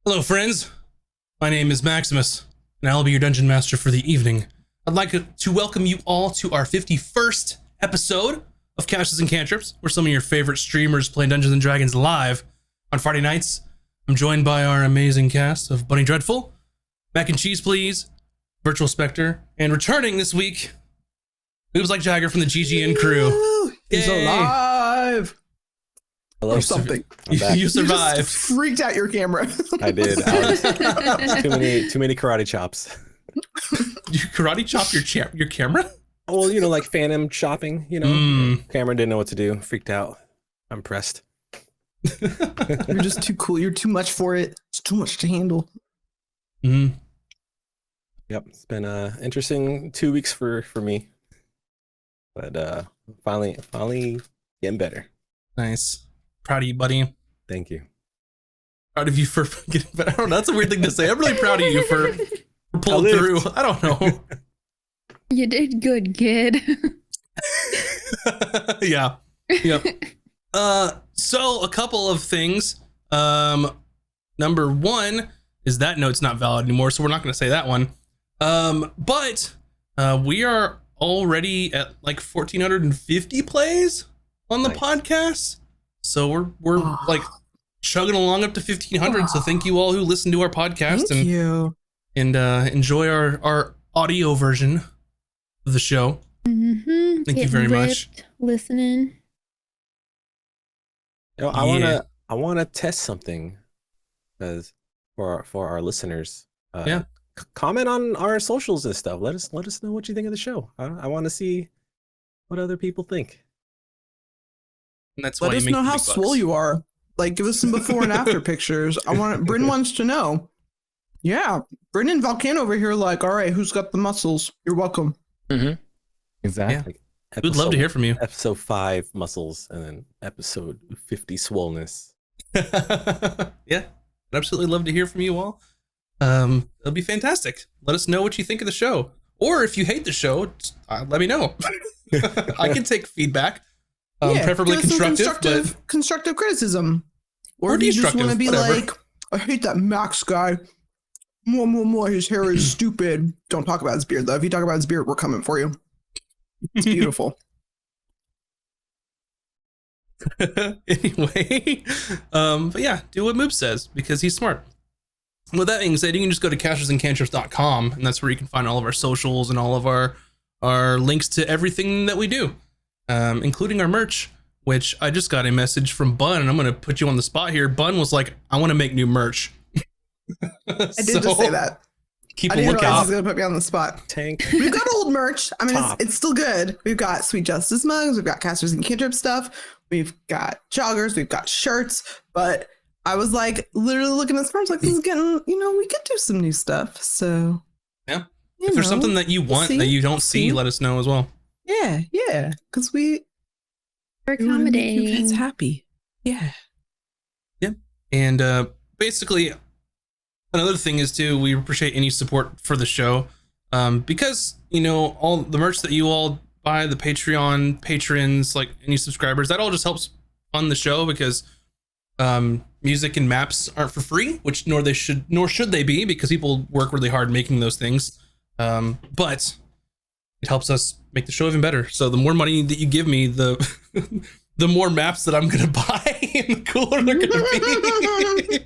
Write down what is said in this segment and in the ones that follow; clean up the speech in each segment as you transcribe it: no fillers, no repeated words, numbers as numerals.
Hello, friends. My name is Maximus, and I'll be your dungeon master for the evening. I'd like to welcome you all to our 51st episode of Caches and Cantrips, where some of your favorite streamers play Dungeons and Dragons live on Friday nights. I'm joined by our amazing cast of Bunny Dreadful, Mac and Cheese Please, Virtual Spectre, and returning this week, Moves Like Jagger from the GGN crew. He's alive! Hello. Or something. You survived. You just freaked out your camera. I did. Too many karate chops. You karate chop your camera? Well, like phantom chopping, Camera didn't know what to do. Freaked out. I'm pressed. You're just too cool. You're too much for it. It's too much to handle. Mm-hmm. Yep. It's been interesting 2 weeks for me. But finally getting better. Nice. Proud of you, buddy. Thank you. Proud of you for getting better. I don't know. That's a weird thing to say. I'm really proud of you for pulling through. I don't know. You did good, kid. Yeah. Yep. So a couple of things. Number one is that note's not valid anymore, so we're not going to say that one. But we are already at like 1,450 plays on the podcast. So we're like chugging along up to 1,500. So thank you all who listen to our podcast and enjoy our audio version of the show. Mm-hmm. Thank you very much. Listening. I wanna test something, because for our listeners. Comment on our socials and stuff. Let us know what you think of the show. I want to see what other people think. And that's Let why us know how swole you are. Like, give us some before and after pictures. Bryn wants to know. Yeah, Bryn and Volcano over here. Like, all right, who's got the muscles? You're welcome. Mm-hmm. Exactly. Yeah. We'd love to hear from you. Episode 5 muscles, and then episode 50 swollenness. Yeah, I'd absolutely love to hear from you all. It'll be fantastic. Let us know what you think of the show, or if you hate the show, let me know. I can take feedback, preferably constructive criticism, or do you just want to be like, I hate that Max guy. More. His hair is stupid. Don't talk about his beard though. If you talk about his beard, we're coming for you. It's beautiful. Anyway, but yeah, do what Moop says because he's smart. With that being said, you can just go to cachesandcantrips.com, and that's where you can find all of our socials and all of our links to everything that we do, including our merch, which I just got a message from Bun, and I'm going to put you on the spot here. Bun was like, I want to make new merch. I did just say that. Keep I a didn't lookout. realize he was going to put me on the spot. Tank. We've got old merch. I mean, it's still good. We've got Sweet Justice mugs. We've got Casters and Cantrip stuff. We've got joggers. We've got shirts. But I was like, literally looking at this merch, like, this is getting, we could do some new stuff. So, yeah. If there's something that you want that you don't see, let us know as well. Yeah. Because we're accommodating. You guys happy. Yeah. Yeah. And basically, another thing is too, we appreciate any support for the show, because all the merch that you all buy, the Patreon patrons, like any subscribers, that all just helps fund the show, because music and maps aren't for free, which nor should they be, because people work really hard making those things, but it helps us make the show even better. So the more money that you give me, the the more maps that I'm gonna buy and the cooler they're gonna be.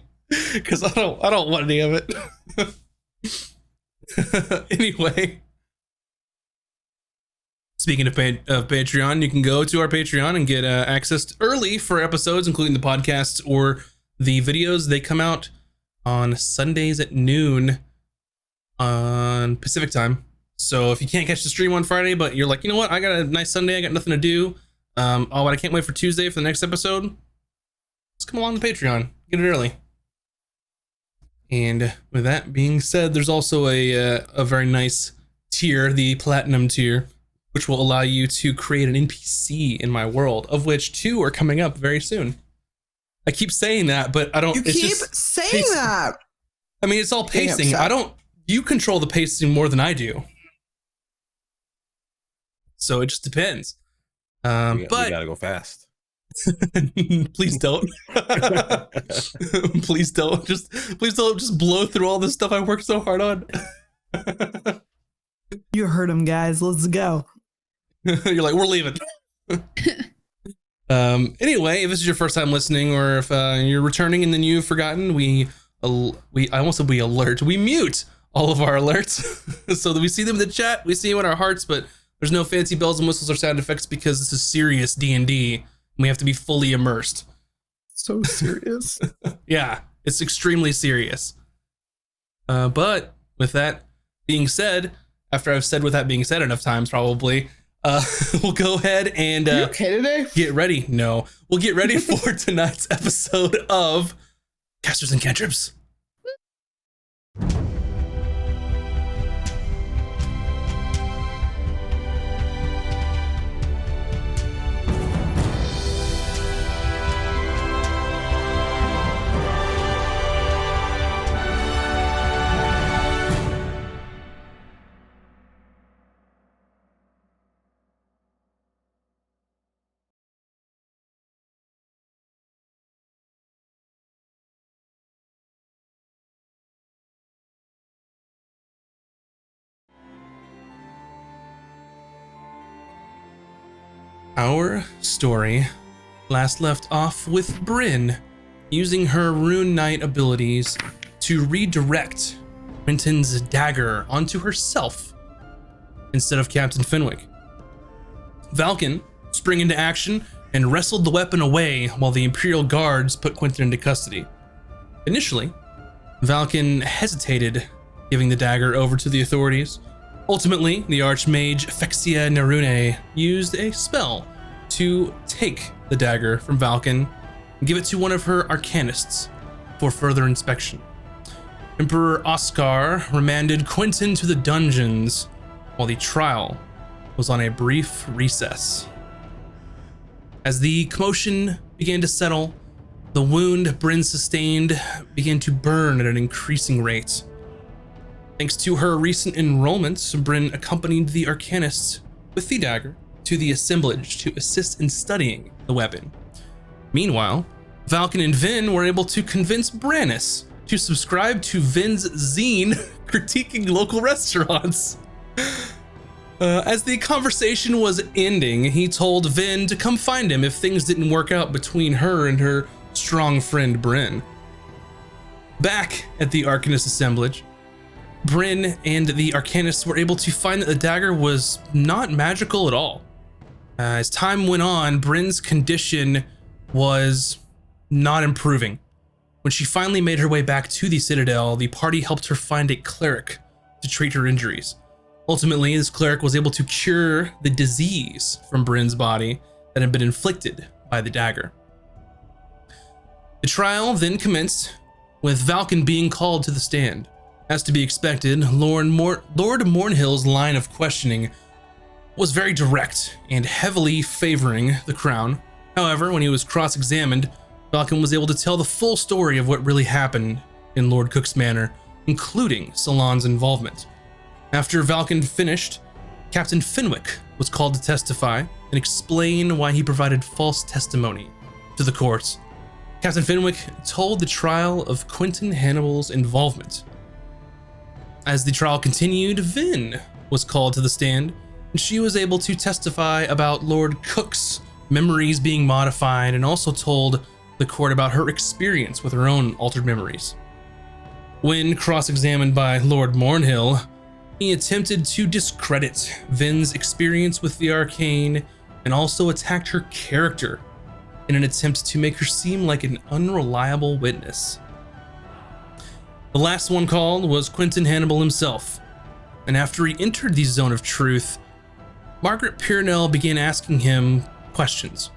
Because I don't want any of it. Anyway, speaking of Patreon, you can go to our Patreon and get access early for episodes, including the podcasts or the videos. They come out on Sundays at noon on Pacific time. So if you can't catch the stream on Friday, but you're like, you know what, I got a nice Sunday, I got nothing to do. But I can't wait for Tuesday for the next episode. Just come along to Patreon, get it early. And with that being said, there's also a very nice tier, the platinum tier, which will allow you to create an NPC in my world, of which 2 are coming up very soon. I keep saying that, but I don't. You keep saying that. I mean, it's all pacing. You control the pacing more than I do. So it just depends. We gotta go fast. Please don't. Please don't. Please don't just blow through all this stuff I worked so hard on. You heard him, guys. Let's go. You're like, we're leaving. Anyway, if this is your first time listening, or if you're returning and then you've forgotten, we mute all of our alerts so that we see them in the chat, we see them in our hearts, but there's no fancy bells and whistles or sound effects because this is serious D&D and we have to be fully immersed. So serious. Yeah, it's extremely serious. But with that being said, after I've said with that being said enough times, probably, we'll go ahead and you okay today? Get ready. No, we'll get ready for tonight's episode of Casters and Cantrips. Our story last left off with Bryn using her Rune Knight abilities to redirect Quentin's dagger onto herself instead of Captain Fenwick. Valken sprang into action and wrestled the weapon away while the Imperial guards put Quentin into custody. Initially, Valken hesitated giving the dagger over to the authorities. Ultimately, the Archmage Fexia Nerune used a spell to take the dagger from Valken and give it to one of her arcanists for further inspection. Emperor Oscar remanded Quentin to the dungeons while the trial was on a brief recess. As the commotion began to settle, the wound Bryn sustained began to burn at an increasing rate. Thanks to her recent enrollment, Bryn accompanied the arcanists with the dagger to the assemblage to assist in studying the weapon. Meanwhile, Valken and Vin were able to convince Brannis to subscribe to Vin's zine critiquing local restaurants. As the conversation was ending, he told Vin to come find him if things didn't work out between her and her strong friend Bryn. Back at the Arcanist assemblage, Bryn and the Arcanists were able to find that the dagger was not magical at all. As time went on, Bryn's condition was not improving. When she finally made her way back to the Citadel, the party helped her find a cleric to treat her injuries. Ultimately, this cleric was able to cure the disease from Bryn's body that had been inflicted by the dagger. The trial then commenced, with Valken being called to the stand. As to be expected, Lord Mornhill's line of questioning was very direct and heavily favoring the crown. However, when he was cross-examined, Valken was able to tell the full story of what really happened in Lord Cook's manor, including Salon's involvement. After Valken finished, Captain Fenwick was called to testify and explain why he provided false testimony to the court. Captain Fenwick told the trial of Quentin Hannibal's involvement. As the trial continued, Vin was called to the stand, and she was able to testify about Lord Cook's memories being modified and also told the court about her experience with her own altered memories. When cross-examined by Lord Mornhill, he attempted to discredit Vin's experience with the arcane and also attacked her character in an attempt to make her seem like an unreliable witness. The last one called was Quentin Hannibal himself, and after he entered the zone of truth, Margaret Purnell began asking him questions.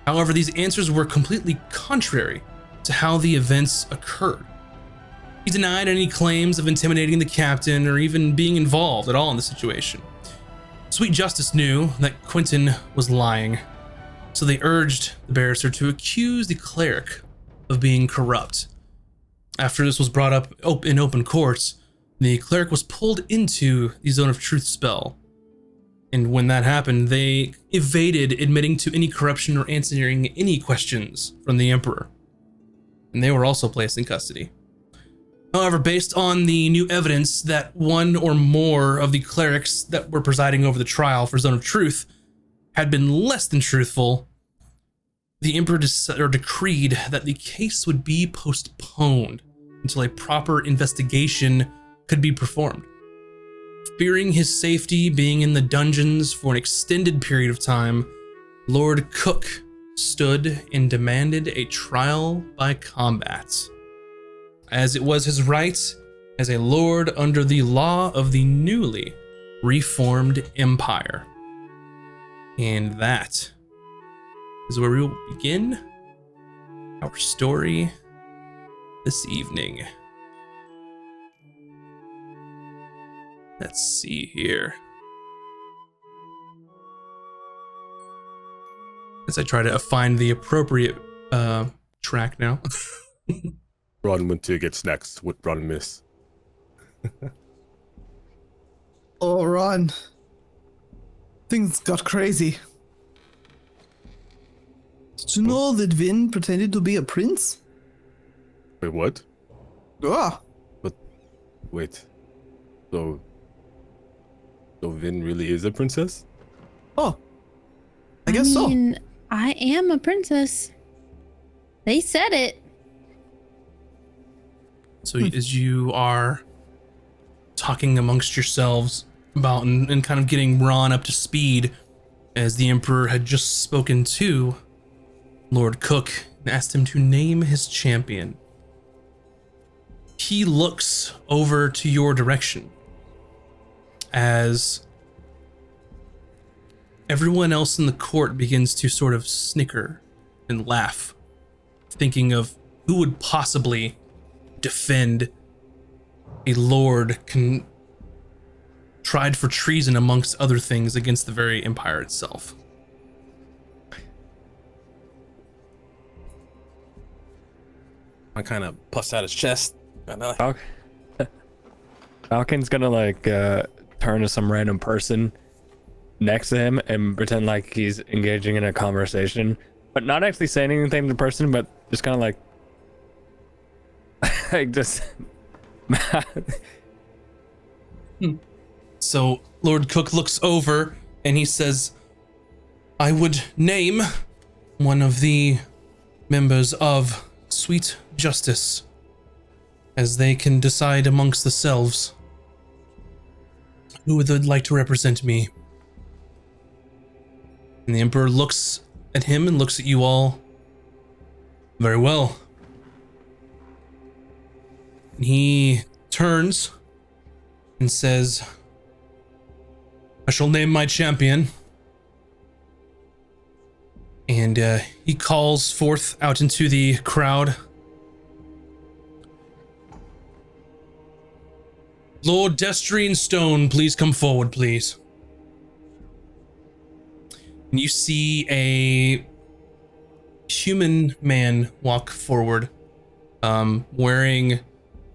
However, these answers were completely contrary to how the events occurred. He denied any claims of intimidating the captain or even being involved at all in the situation. Sweet Justice knew that Quentin was lying, so they urged the barrister to accuse the cleric of being corrupt. After this was brought up in open court, the cleric was pulled into the Zone of Truth spell. And when that happened, they evaded admitting to any corruption or answering any questions from the Emperor. And they were also placed in custody. However, based on the new evidence that one or more of the clerics that were presiding over the trial for Zone of Truth had been less than truthful, the Emperor decreed that the case would be postponed until a proper investigation could be performed. Fearing his safety being in the dungeons for an extended period of time, Lord Cook stood and demanded a trial by combat, as it was his right as a lord under the law of the newly reformed empire. And that is where we will begin our story this evening. Let's see here. As I try to find the appropriate track now. Ron Winter gets next with Ron Miss. Oh, Ron. Things got crazy. Did you know that Vin pretended to be a prince? Wait, what? Ah, But wait. So Vin really is a princess? oh. I guess so. I am a princess. They said it. So as you are talking amongst yourselves about and kind of getting Ron up to speed, as the Emperor had just spoken to Lord Cook and asked him to name his champion, he looks over to your direction as everyone else in the court begins to sort of snicker and laugh, thinking of who would possibly defend a lord tried for treason amongst other things against the very empire itself. I kind of puffs out his chest. Falcon's gonna like turn to some random person next to him and pretend like he's engaging in a conversation, but not actually saying anything to the person, but just kind of like just So Lord Cook looks over and he says, I would name one of the members of Sweet Justice, as they can decide amongst themselves who would like to represent me. And the Emperor looks at him and looks at you all. Very well. And he turns and says, I shall name my champion. And he calls forth out into the crowd, Lord Destrine Stone, please come forward, please. And you see a human man walk forward, wearing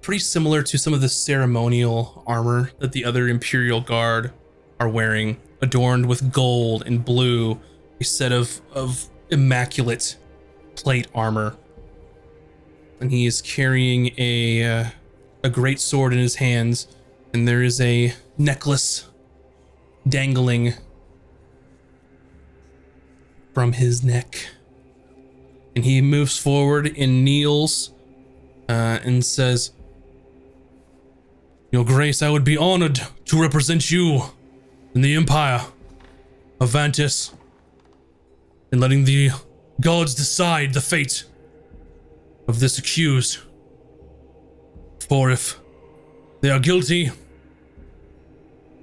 pretty similar to some of the ceremonial armor that the other Imperial Guard are wearing, adorned with gold and blue, a set of immaculate plate armor. And he is carrying a great sword in his hands, and there is a necklace dangling from his neck. And he moves forward and kneels and says, Your Grace, I would be honored to represent you in the Empire of Vantis, and letting the gods decide the fate of this accused. For if they are guilty,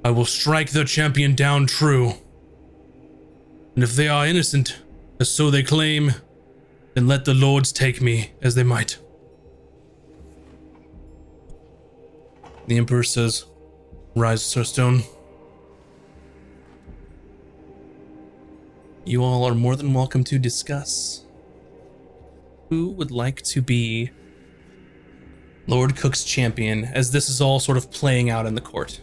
I will strike their champion down true. And if they are innocent, as so they claim, then let the lords take me as they might. The Emperor says, Rise, Sir Stone. You all are more than welcome to discuss who would like to be Lord Cook's champion, as this is all sort of playing out in the court.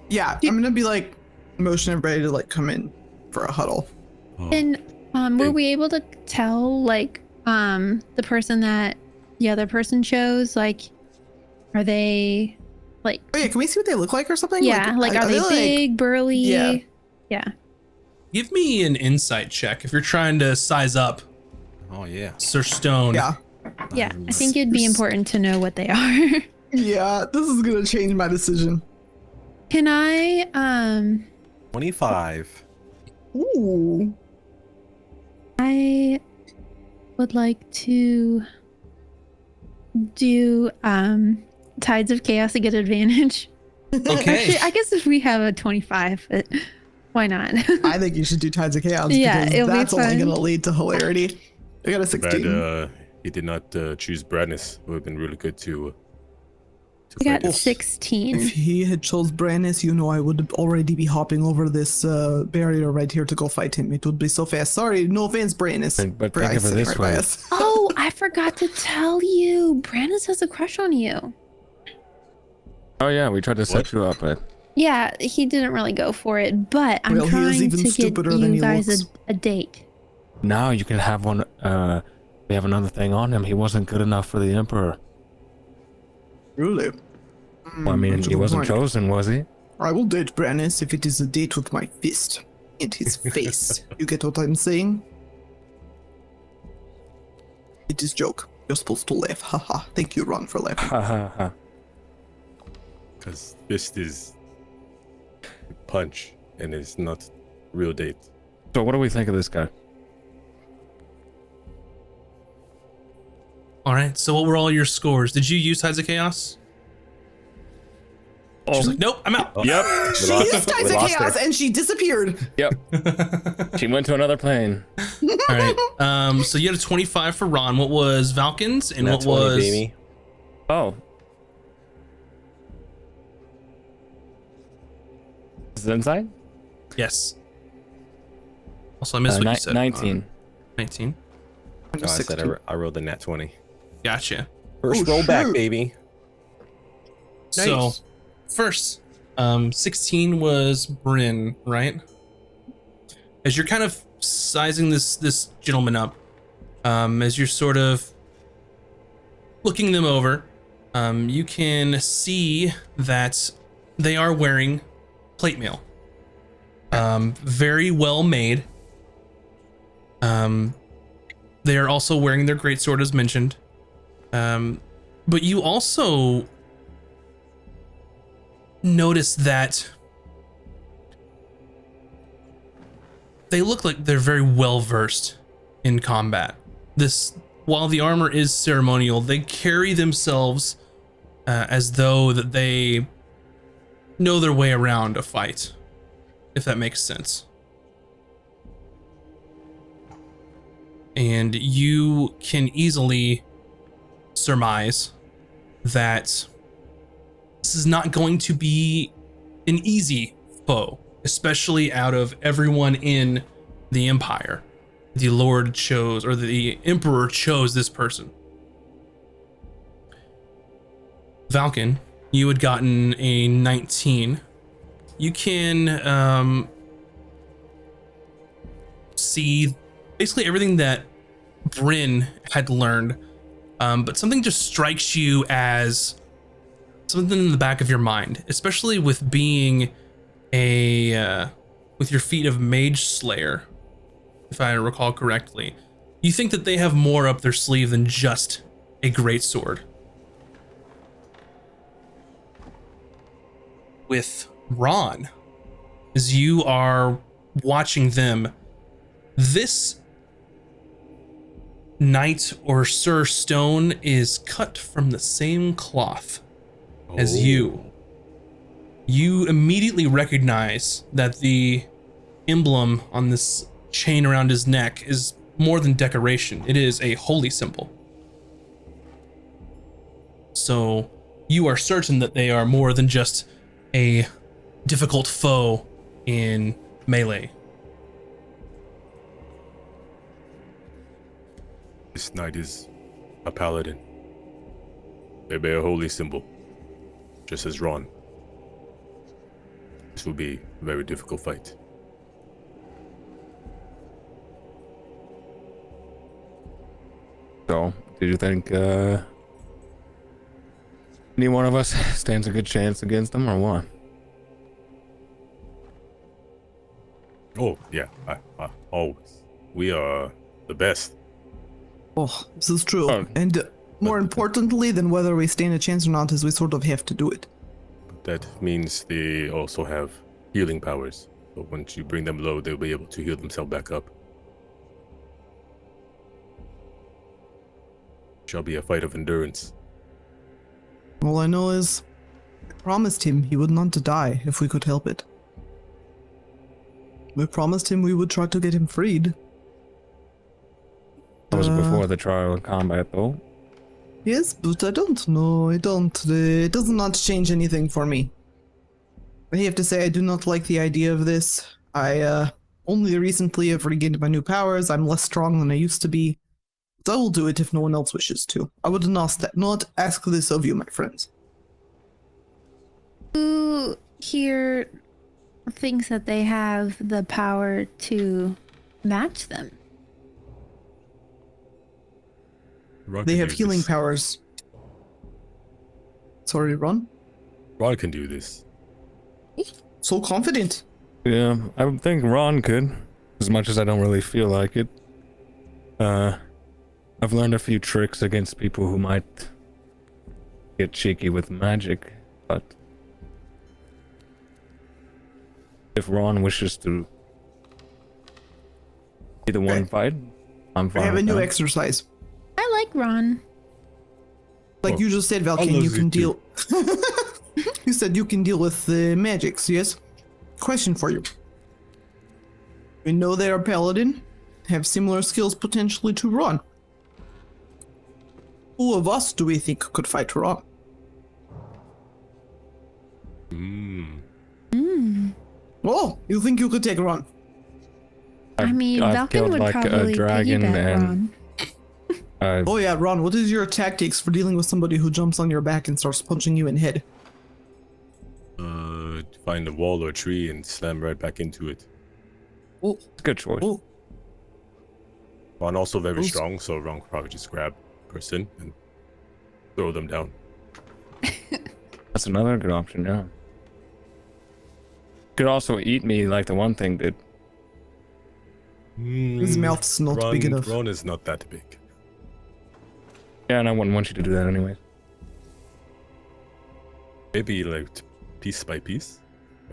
Yeah, I'm gonna be like motion everybody to like come in for a huddle. And were we able to tell like the person that the other person chose? Like, are they like? Oh yeah, can we see what they look like or something? Yeah, like are they big, burly? Yeah. Yeah. Give me an insight check if you're trying to size up Oh yeah. Sir Stone. Yeah. Yeah, I think it'd be important to know what they are. Yeah, this is gonna change my decision. Can I 25. Ooh. I would like to do Tides of Chaos to get advantage. Okay. Actually, I guess if we have a 25, but why not? I think you should do Tides of Chaos Yeah, because it'll be that's only fun. gonna lead to hilarity. I got a 16. But he did not choose Brandis. Would have been really good to I got fight this. 16. If he had chose Brandis, you know I would already be hopping over this barrier right here to go fight him. It would be so fast. Sorry, no offense, Brandis. But for think of it sitting this by way. us. Oh, I forgot to tell you. Brandis has a crush on you. Oh yeah, we tried to set What? you up, but Yeah, he didn't really go for it, but I'm Well, he is trying even to get stupider than you he guys looks. a date. now you can have one. We have another thing on him. He wasn't good enough for the Emperor. Really? Well, I mean, That's a he good wasn't point. chosen, was he? I will date Brandis if it is a date with my fist in his face. You get what I'm saying? It is joke. You're supposed to laugh. Haha. Thank you, Ron, for laughing. Ha ha ha. Because fist is punch and it's not real date. So what do we think of this guy? All right. So what were all your scores? Did you use Tides of Chaos? She's like, nope, I'm out. Yep. She used Tides of Chaos and she disappeared. Yep. She went to another plane. All right. So you had a 25 for Ron. What was Valken's and what Nat 20, was? baby. Oh. Is it inside? Yes. Also, I missed what you said. 19. 19. Oh, I said I rolled the nat 20. Gotcha. First Oh, roll back, shoot. baby. So Nice. first, 16 was Bryn, right? As you're kind of sizing this gentleman up, as you're sort of looking them over, you can see that they are wearing plate mail. Very well made. They are also wearing their greatsword as mentioned. But you also notice that they look like they're very well versed in combat. While the armor is ceremonial, they carry themselves as though that they know their way around a fight, if that makes sense. And you can easily surmise that this is not going to be an easy foe, especially out of everyone in the Empire. The Lord chose, or the Emperor chose this person. Valken, you had gotten a 19. You can see basically everything that Bryn had learned, but something just strikes you as something in the back of your mind, especially with being with your feat of Mage Slayer, if I recall correctly. You think that they have more up their sleeve than just a greatsword. With Ron, as you are watching them, this knight or Sir Stone is cut from the same cloth as you. You immediately recognize that the emblem on this chain around his neck is more than decoration. It is a holy symbol. So you are certain that they are more than just a difficult foe in melee. This knight is a paladin. They bear a holy symbol, just as Ron. This will be a very difficult fight. So, do you think any one of us stands a good chance against them, or what? Oh, yeah, always. We are the best. Oh, this is true. Oh. And more importantly than whether we stand a chance or not is we sort of have to do it. But that means they also have healing powers. So once you bring them low, they'll be able to heal themselves back up. Shall be a fight of endurance. All I know is I promised him he would not die if we could help it. We promised him we would try to get him freed. That was before the trial of combat, though. Yes, but I don't know. I don't. It does not change anything for me. I have to say I do not like the idea of this. I only recently have regained my new powers. I'm less strong than I used to be. But I will do it if no one else wishes to. I would not ask this of you, my friends. Who here thinks that they have the power to match them? They have healing powers. Sorry, Ron? Ron can do this. So confident. Yeah, I would think Ron could, as much as I don't really feel like it. I've learned a few tricks against people who might get cheeky with magic, but if Ron wishes to be the one fight, I'm fine. I have a with new that. exercise. I like Ron. Like you just said, Valken, you love can you deal. You said you can deal with the magics, yes? Question for you. We know they are paladin, have similar skills potentially to Ron. Who of us do we think could fight Ron? Oh, you think you could take Ron? I mean, I've Valken killed would like a probably dragon piggyback and Ron. Oh yeah, Ron, what is your tactics for dealing with somebody who jumps on your back and starts punching you in the head? Find a wall or a tree and slam right back into it. Oh, it's a good choice. oh, Ron also very Oops. strong, so Ron could probably just grab a person and throw them down. That's another good option, yeah. Could also eat me like the one thing did. his mouth's not Ron, big enough. Ron is not that big. Yeah, and I wouldn't want you to do that anyways. Maybe like piece by piece.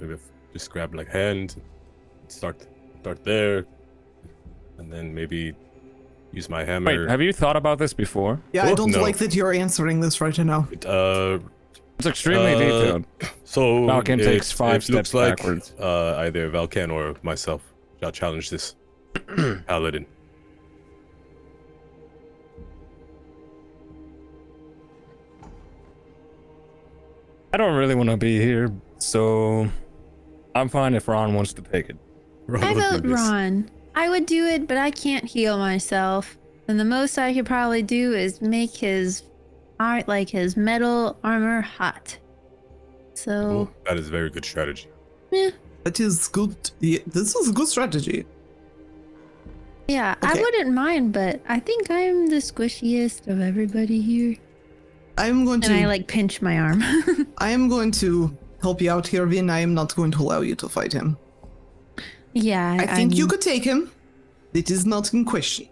Maybe just grab like hand, start there, and then maybe use my hammer. Wait, have you thought about this before? Yeah, I Oh, don't no. like that you're answering this right now. It's extremely detailed. So Valken takes 5 it looks steps like, backwards. either Valken or myself shall challenge this paladin. I don't really want to be here, so I'm fine if Ron wants to take it. Ron I will do vote this. Ron. I would do it, but I can't heal myself. And the most I could probably do is make his art, like his metal armor, hot. So, Oh, that is a very good strategy. yeah, That is good. Yeah, this is a good strategy. yeah, I Okay. wouldn't mind, but I think I'm the squishiest of everybody here. I'm going And I to. like pinch my arm. I am going to help you out here, Vin. I am not going to allow you to fight him. Yeah, I think you could take him. It is not in question.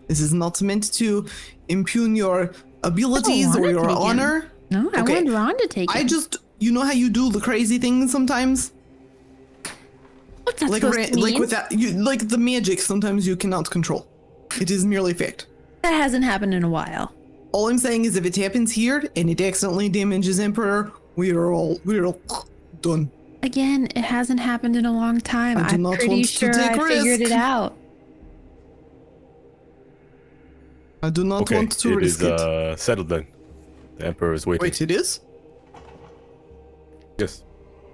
This is not meant to impugn your abilities or wanna your take him. honor. No, I Okay. want Ron to take it. I just, you know how you do the crazy things sometimes, What's that like supposed to mean? like with that, you like the magic. Sometimes you cannot control. It is merely fate. That hasn't happened in a while. All I'm saying is, if it happens here and it accidentally damages Emperor, we're all done. Again, it hasn't happened in a long time. I do I'm not pretty want to sure take I figured risk. it out. I do not Okay, want to it risk is it. settled then. The Emperor is waiting. Wait, it is? Yes,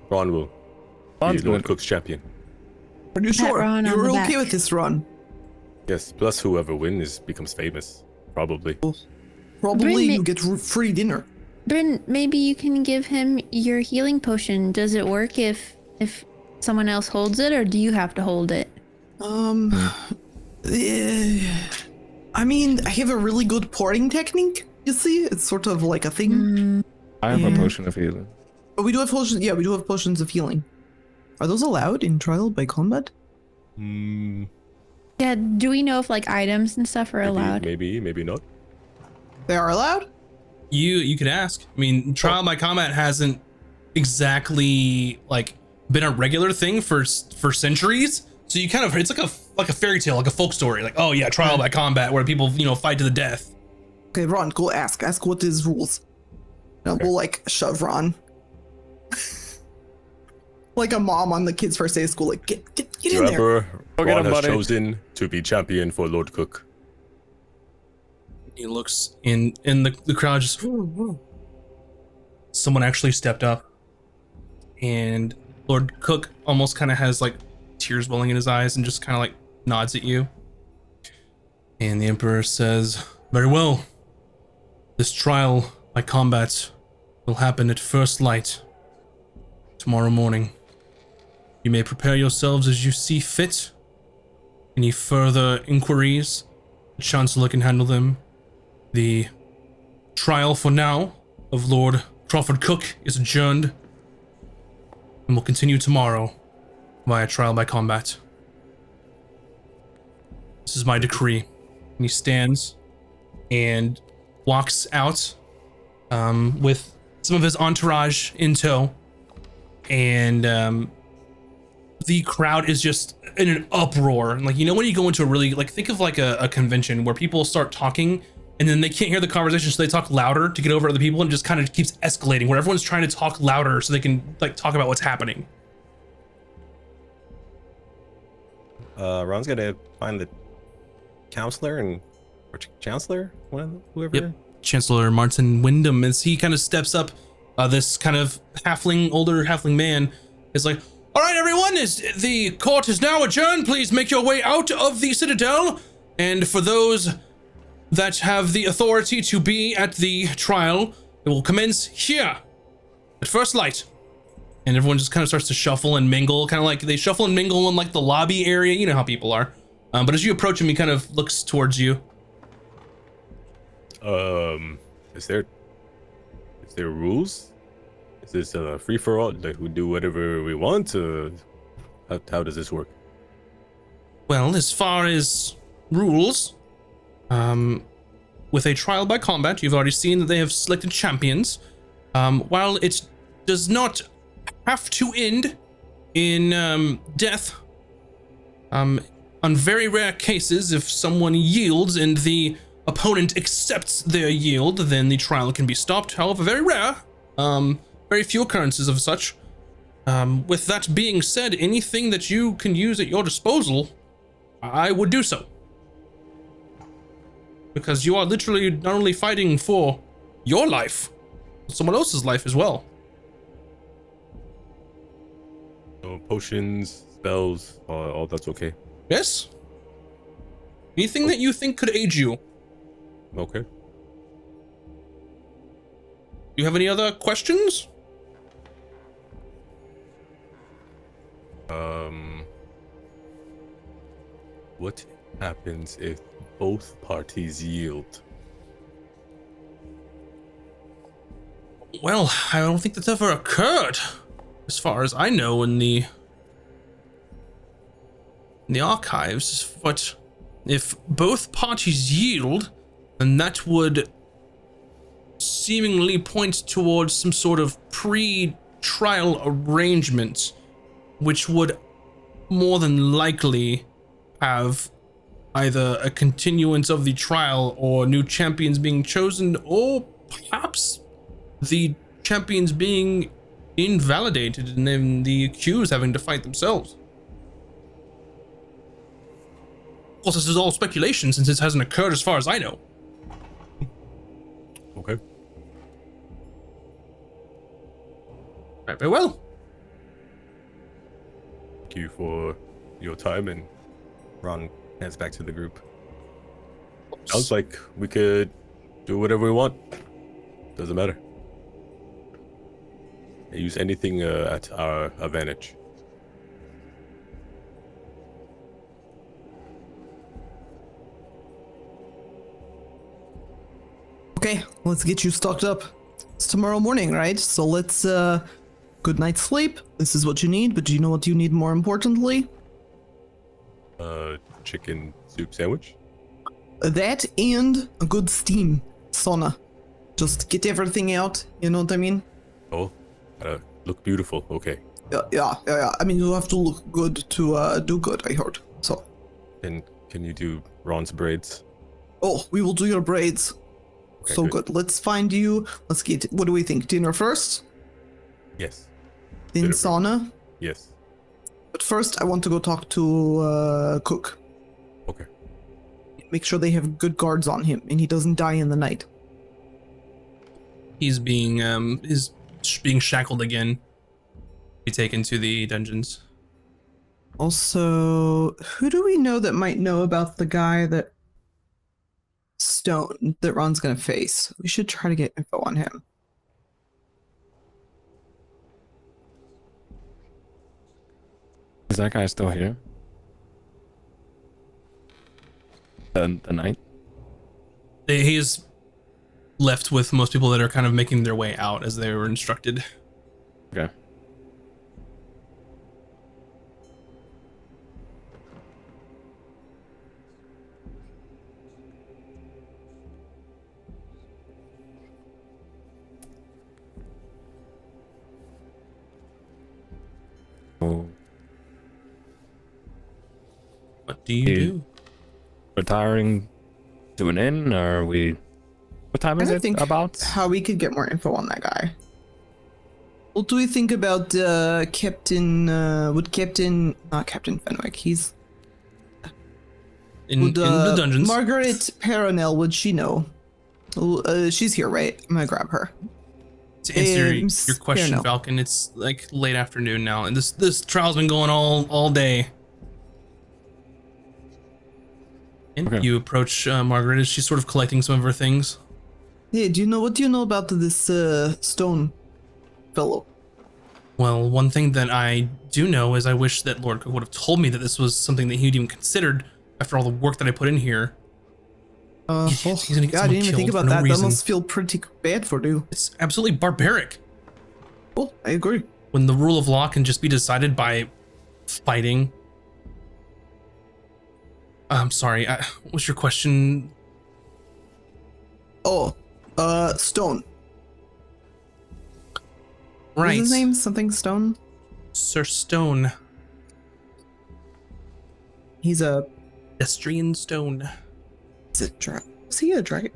Ron will Ron's be Lord good. Cook's champion. Are you sure? Ron on You're the okay back. with this run? Yes, plus whoever wins becomes famous, probably. Probably Bring me- you get free dinner. Bryn, maybe you can give him your healing potion. Does it work if if someone else holds it, or do you have to hold it? I mean, I have a really good pouring technique. You see, it's sort of like a thing. I have a potion of healing. But we do have potions. Yeah, we do have potions of healing. Are those allowed in trial by combat? Yeah, do we know if like items and stuff are allowed? Maybe not. They are allowed? You could ask. I mean, trial by combat hasn't exactly like been a regular thing for centuries. So you kind of, it's like a fairy tale, like a folk story. Like, oh yeah, trial by combat where people, fight to the death. Okay, Ron, go ask what is rules. And we'll like shove Ron. Like a mom on the kid's first day of school, like get in there. Remember, Go get Ron him, has buddy. chosen to be champion for Lord Cook. He looks in the crowd, just someone actually stepped up, and Lord Cook almost kind of has like tears welling in his eyes and just kind of like nods at you. And the Emperor says, "Very well. This trial by combat will happen at first light tomorrow morning. You may prepare yourselves as you see fit. Any further inquiries, the Chancellor can handle them. The trial for now of Lord Crawford Cook is adjourned and will continue tomorrow via trial by combat. This is my decree." And he stands and walks out with some of his entourage in tow, and the crowd is just in an uproar. Like, when you go into a really, like, think of like a convention where people start talking and then they can't hear the conversation, so they talk louder to get over other people, and it just kind of keeps escalating where everyone's trying to talk louder so they can like talk about what's happening. Ron's gonna find the counselor or chancellor, whoever. Yep. Chancellor Martin Wyndham, as he kind of steps up, this kind of older halfling man is like, "All right, everyone, the court is now adjourned. Please make your way out of the citadel. And for those that have the authority to be at the trial, it will commence here at first light." And everyone just kind of starts to shuffle and mingle, kind of like they shuffle and mingle in like the lobby area. You know how people are. But as you approach him, he kind of looks towards you. Is there rules? Is this a free for all? Like we do whatever we want? How does this work? Well, as far as rules, with a trial by combat, you've already seen that they have selected champions. While it does not have to end in death, on very rare cases, if someone yields and the opponent accepts their yield, then the trial can be stopped. However, very rare, very few occurrences of such. With that being said, anything that you can use at your disposal, I would do so. Because you are literally not only fighting for your life, but someone else's life as well. So potions, spells, all that's okay. Yes? Anything that you think could aid you. Okay. Do you have any other questions? What happens if both parties yield? Well, I don't think that's ever occurred, as far as I know in the archives. But if both parties yield, then that would seemingly point towards some sort of pre-trial arrangement, which would more than likely have either a continuance of the trial or new champions being chosen, or perhaps the champions being invalidated and then the accused having to fight themselves. Of course, this is all speculation since this hasn't occurred as far as I know. Okay. Right, very well. Thank you for your time, and Ron hands back to the group. sounds like we could do whatever we want. Doesn't matter. Use anything at our advantage. Okay, let's get you stocked up. It's tomorrow morning, right? So let's, good night's sleep. This is what you need, but do you know what you need more importantly? Chicken soup sandwich. That and a good steam sauna. Just get everything out, you know what I mean? Oh, look beautiful. Okay. Yeah. I mean, you have to look good to do good, I heard. So. And can you do Ron's braids? Oh, we will do your braids. Okay, So good. Let's find you. Let's get, what do we think? Dinner first? Yes. Then Dinner sauna? Yes. But first, I want to go talk to Cook. Okay. Make sure they have good guards on him and he doesn't die in the night. He's being shackled again. Be taken to the dungeons. Also, who do we know that might know about the guy that Stone that Ron's gonna face? We should try to get info on him. Is that guy still here? The knight? He's left with most people that are kind of making their way out as they were instructed. Okay. Oh. What do you do? Retiring to an inn, or are we? What time is I it think about? how we could get more info on that guy. What do we think about Captain? Not Captain Fenwick? He's In the dungeons. Margaret Peronel, would she know? She's here, right? I'm gonna grab her. To answer Miss your question, Peronel. Falcon, it's like late afternoon now, and this trial's been going all day. And Okay. you approach Margaret as she's sort of collecting some of her things. Hey, what do you know about this Stone fellow? Well, one thing that I do know is I wish that Lord Cook would have told me that this was something that he'd even considered after all the work that I put in here. He's gonna get God, I someone didn't even think killed about for no that. reason. That must feel pretty bad for you. It's absolutely barbaric. Oh, I agree. When the rule of law can just be decided by fighting. I'm sorry, what was your question? Oh, Stone. What's Right. his name? Something Stone? Sir Stone. He's a... Pedestrian Stone. Is it was he a dragon?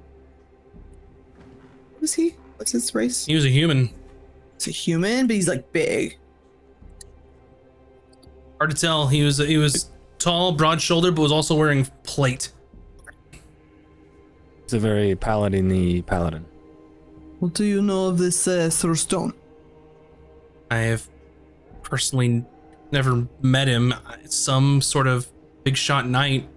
Was he? What's his race? He was a human. He's a human, but he's like big. Hard to tell. He was tall, broad-shouldered, but was also wearing plate. It's a very paladin-y paladin. What do you know of this Sir Stone? I have personally never met him. Some sort of big shot knight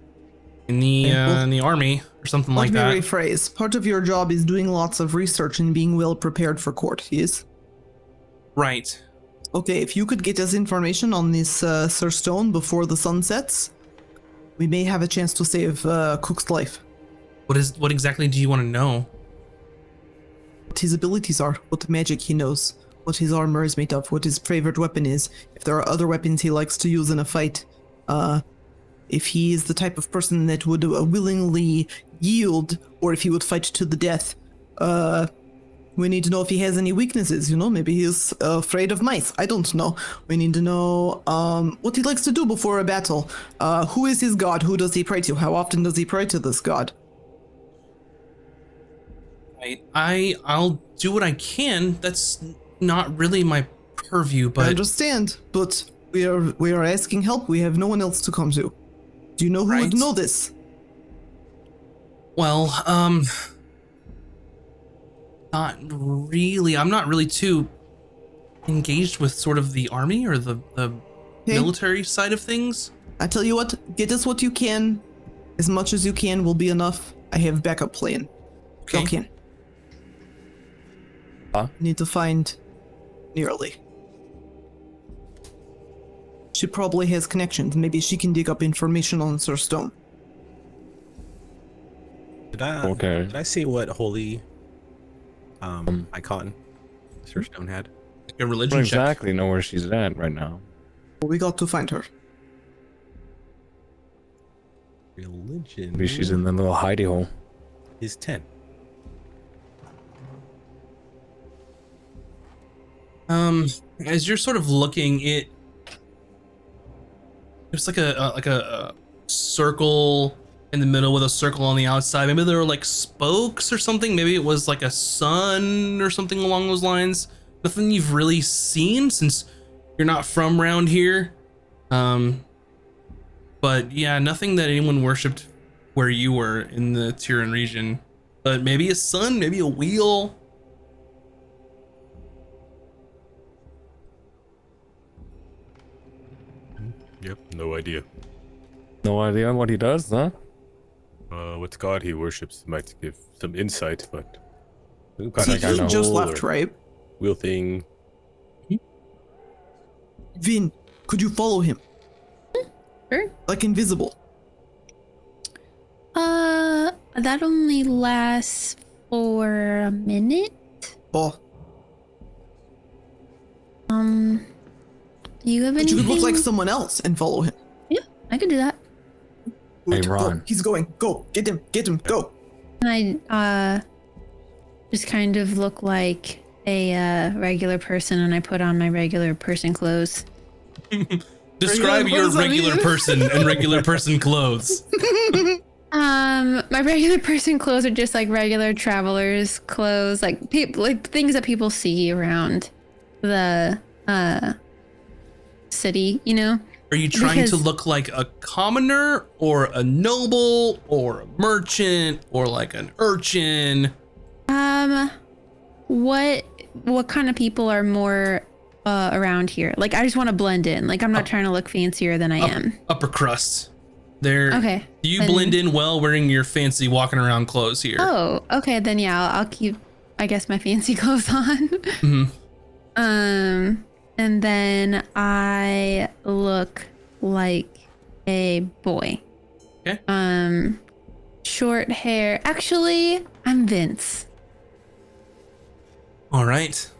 in the army or something like Let that. me rephrase. Part of your job is doing lots of research and being well prepared for court, yes? Right. Okay, if you could get us information on this Sir Stone before the sun sets, we may have a chance to save Cook's life. What exactly do you want to know? What his abilities are, what magic he knows, what his armor is made of, what his favorite weapon is, if there are other weapons he likes to use in a fight, if he is the type of person that would willingly yield, or if he would fight to the death. We need to know if he has any weaknesses, maybe he's afraid of mice, I don't know. We need to know what he likes to do before a battle. Who is his god, who does he pray to, how often does he pray to this god? I'll do what I can. That's not really my purview, but I understand, but we are asking help. We have no one else to come to. Do you know who would Right. know this? well, not really. I'm not really too engaged with sort of the army or the Hey. military side of things. I tell you what, get us what you can. As much as you can will be enough. I have backup plan. Okay. Falcon. Huh? Need to find Nearly. She probably has connections. Maybe she can dig up information on Sir Stone. Did I Okay. Did I see what holy icon Sir Stone had. Like a I religion don't check. exactly know where she's at right now. We got to find her. Religion. Maybe she's in the little hidey hole. Is 10. As you're sort of looking, it's like a circle in the middle with a circle on the outside. Maybe there were like spokes or something. Maybe it was like a sun or something along those lines. Nothing you've really seen since you're not from around here. But yeah, nothing that anyone worshipped where you were in the Tyrian region. But maybe a sun, maybe a wheel. Yep, no idea. No idea what he does, huh? What god he worships might give some insight, but some See, kind he of just hole left, or right? wheel thing. Vin, could you follow him? Sure. Like invisible. That only lasts for a minute. Oh, Do you have but anything? you could look like someone else and follow him. Yeah, I could do that. Hey, Go. Ron. He's going. Go. Get him. Go. And I just kind of look like a regular person, and I put on my regular person clothes. Describe What your does that regular mean? person and regular person clothes. My regular person clothes are just like regular travelers' clothes, like like things that people see around the city, you know? Are you trying to Because- look like a commoner or a noble or a merchant or like an urchin? What kind of people are more around here? Like, I just want to blend in. Like, I'm not trying to look fancier than I am. Upper crust. There. Okay. Do you then- blend in well wearing your fancy walking around clothes here? Oh, okay. Then yeah, I'll keep, I guess, my fancy clothes on. Mhm. And then I look like a boy. Okay. Short hair. Actually, I'm Vince. All right.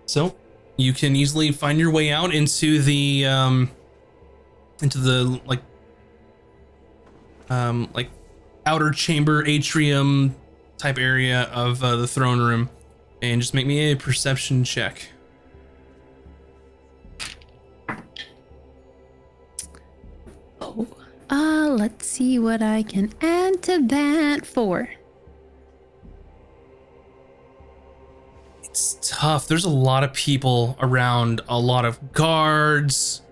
So you can easily find your way out into the like outer chamber atrium type area of the throne room, and just make me a perception check. Let's see what I can add to that for. It's tough. There's a lot of people around, a lot of guards.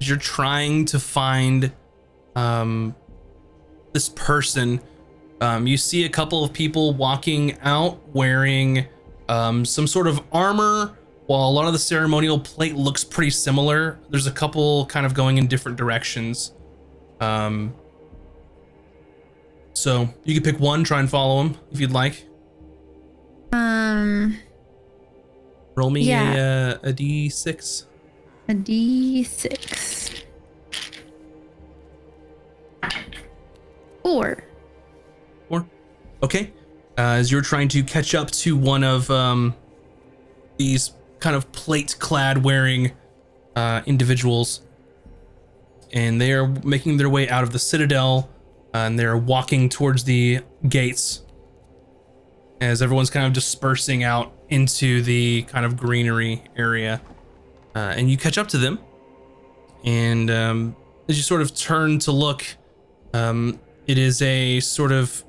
You're trying to find this person. You see a couple of people walking out wearing some sort of armor, while a lot of the ceremonial plate looks pretty similar. There's a couple kind of going in different directions. So you could pick one, try and follow him if you'd like. Roll me Yeah. a d6. A D6. 4. Okay. As you're trying to catch up to one of these kind of plate-clad wearing individuals, and they are making their way out of the citadel, and they're walking towards the gates as everyone's kind of dispersing out into the kind of greenery area. And you catch up to them, and as you sort of turn to look, it is a sort of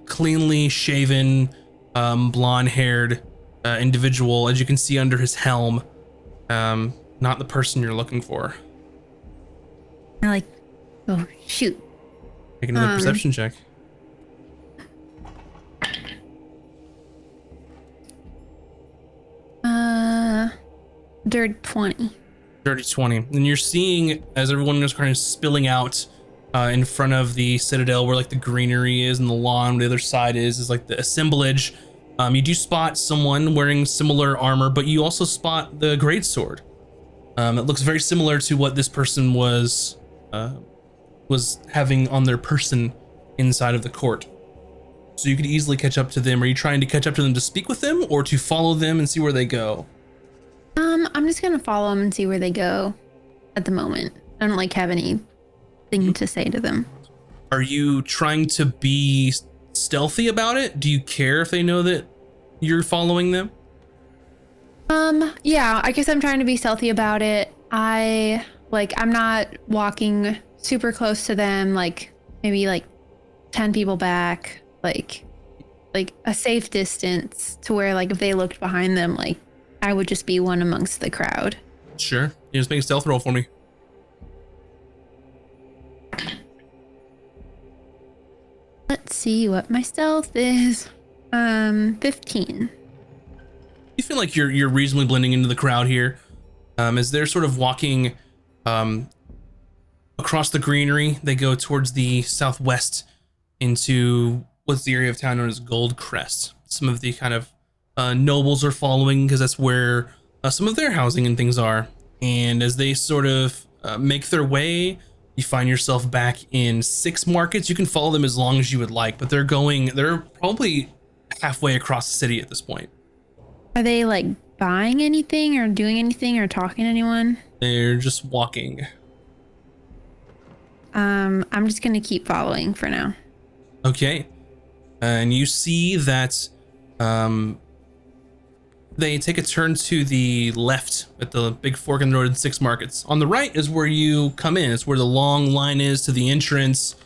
cleanly shaven, blonde-haired individual, as you can see under his helm. Not the person you're looking for. I like, oh, shoot. Make another perception check. Dirty 20. Dirty 20. And you're seeing, as everyone is kind of spilling out in front of the citadel, where like the greenery is and the lawn, the other side is like the assemblage. You do spot someone wearing similar armor, but you also spot the greatsword. It looks very similar to what this person was having on their person inside of the court. so you could easily catch up to them. Are you trying to catch up to them to speak with them, or to follow them and see where they go? I'm just gonna follow them and see where they go at the moment. I don't like have anything to say to them. Are you trying to be stealthy about it? Do you care if they know that you're following them? Yeah, I guess I'm trying to be stealthy about it. I'm not walking super close to them, like maybe like 10 people back, like a safe distance to where like if they looked behind them, like I would just be one amongst the crowd. Sure. You just make a stealth roll for me. Let's see what my stealth is. 15. You feel like you're reasonably blending into the crowd here, as they're sort of walking across the greenery. They go towards the southwest into what's the area of town known as Gold Crest. Some of the kind of nobles are following because that's where some of their housing and things are. And as they sort of make their way, you find yourself back in 6 markets. You can follow them as long as you would like, but they're probably halfway across the city at this point. Are they like buying anything or doing anything or talking to anyone? They're just walking. I'm just gonna keep following for now. Okay. And you see that they take a turn to the left at the big fork in the road in 6 markets. On the right is where you come in. It's where the long line is to the entrance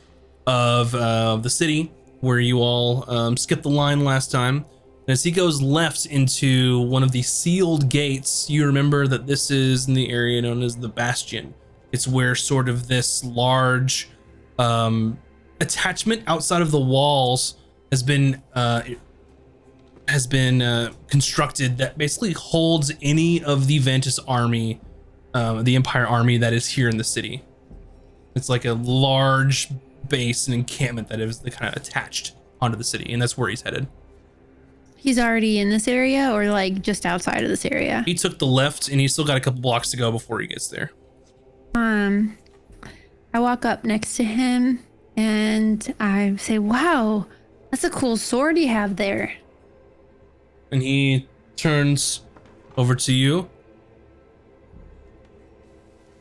of the city, where you all skipped the line last time. And as he goes left into one of the sealed gates, you remember that this is in the area known as the Bastion. It's where sort of this large attachment outside of the walls has been constructed that basically holds any of the Ventus army, the Empire army that is here in the city. It's like a large base and encampment that is kind of attached onto the city, and that's where he's headed. He's already in this area or like just outside of this area? He took the left and he's still got a couple blocks to go before he gets there. I walk up next to him and I say, wow, that's a cool sword you have there. And he turns over to you.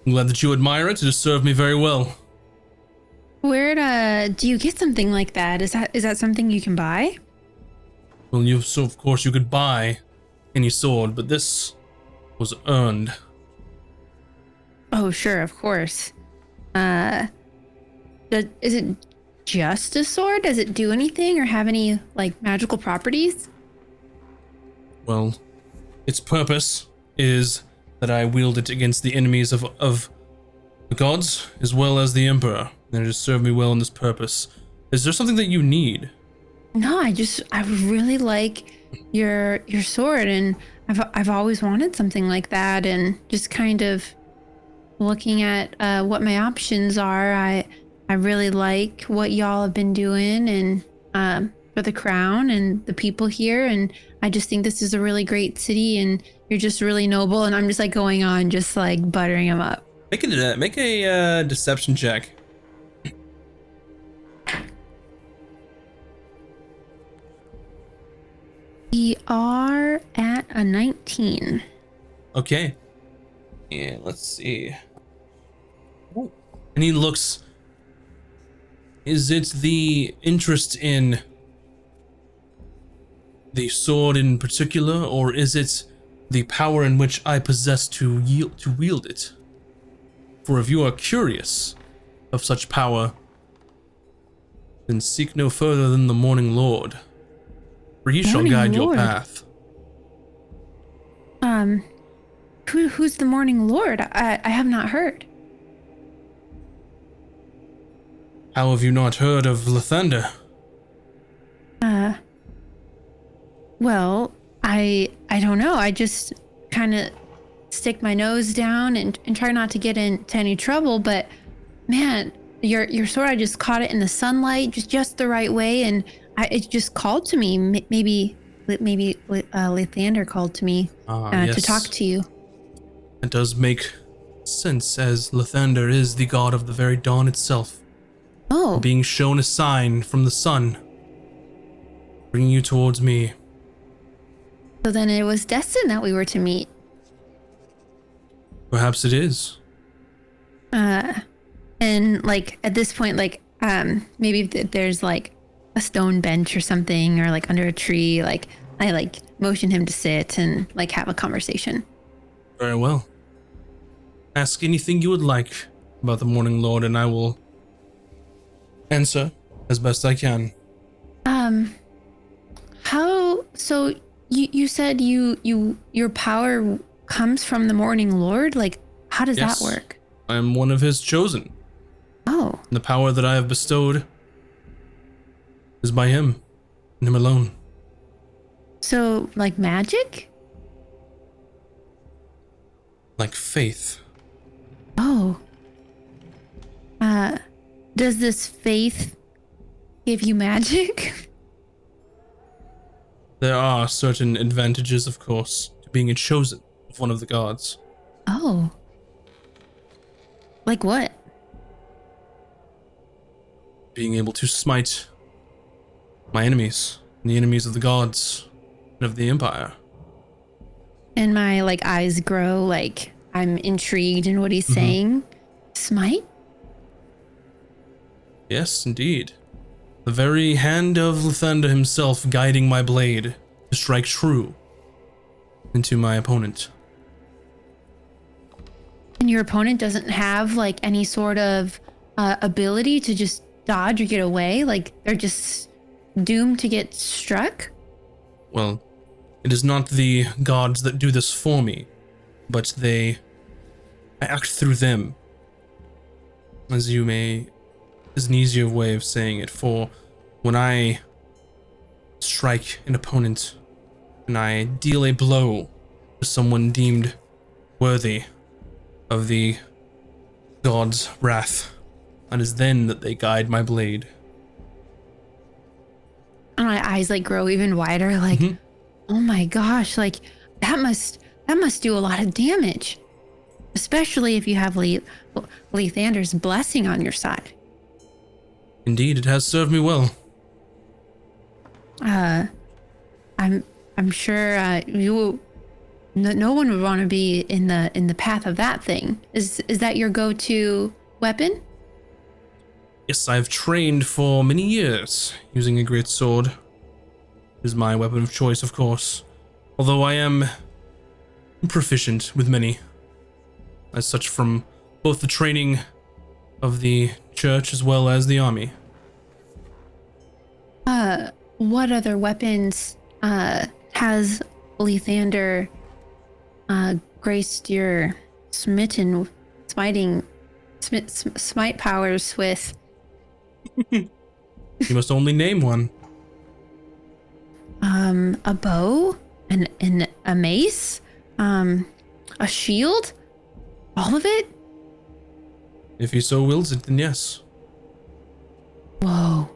I'm glad that you admire it. It has served me very well. Where do you get something like that? Is that something you can buy? Well, of course you could buy any sword, but this was earned. Oh, sure, of course. Is it just a sword? Does it do anything or have any like magical properties? Well, its purpose is that I wield it against the enemies of the gods as well as the Emperor, and it has served me well in this purpose. Is there something that you need? No, I really like your sword, and I've always wanted something like that, and just kind of looking at what my options are. I really like what y'all have been doing, and for the crown and the people here, and I just think this is a really great city, and you're just really noble, and I'm just like going on, just like buttering him up. Make a deception check. We are at a 19. Okay. Yeah, let's see. Ooh. And he looks. Is it the interest in the sword in particular, or is it the power in which I possess to wield it? For if you are curious of such power, then seek no further than the Morning Lord, for he shall guide your path. Who's the Morning Lord? I have not heard. How have you not heard of Lathander? Well, I don't know. I just kind of stick my nose down and try not to get into any trouble. But man, your sword, I just caught it in the sunlight, just the right way, and it just called to me. Maybe Lathander called to me yes. to talk to you. It does make sense, as Lathander is the god of the very dawn itself. Oh, Being shown a sign from the sun. bringing you towards me. So then it was destined that we were to meet. Perhaps it is. And like at this point, like maybe if there's like a stone bench or something, or like under a tree, like I like motion him to sit and like have a conversation. Very well. Ask anything you would like about the Morning Lord, and I will answer as best I can. How so you said your power comes from the Morning Lord? Like how does Yes. that work? I am one of his chosen. Oh. And the power that I have bestowed is by him and him alone. So like magic? Like faith. Oh. Does this faith give you magic? There are certain advantages, of course, to being a chosen of one of the gods. Oh. Like what? Being able to smite my enemies, and the enemies of the gods and of the Empire. And my like eyes grow, like I'm intrigued in what he's saying. Smite? Yes, indeed. The very hand of Lathander himself guiding my blade to strike true into my opponent. And your opponent doesn't have like any sort of ability to just dodge or get away? Like they're just doomed to get struck? Well, it is not the gods that do this for me, but I act through them. Is an easier way of saying it, for when I strike an opponent and I deal a blow to someone deemed worthy of the god's wrath, it is then that they guide my blade. And my eyes like grow even wider, like, oh my gosh, like that must do a lot of damage. Especially if you have Lathander's blessing on your side. Indeed, it has served me well. I'm sure no one would want to be in the path of that thing. Is that your go-to weapon? Yes, I've trained for many years using a great sword. It is my weapon of choice, of course, although I am proficient with many. As such, from both the training of the church as well as the army. What other weapons has Lathander graced your smite powers with? You must only name one. A bow, and a mace, a shield, all of it? If he so wills it, then yes. Whoa.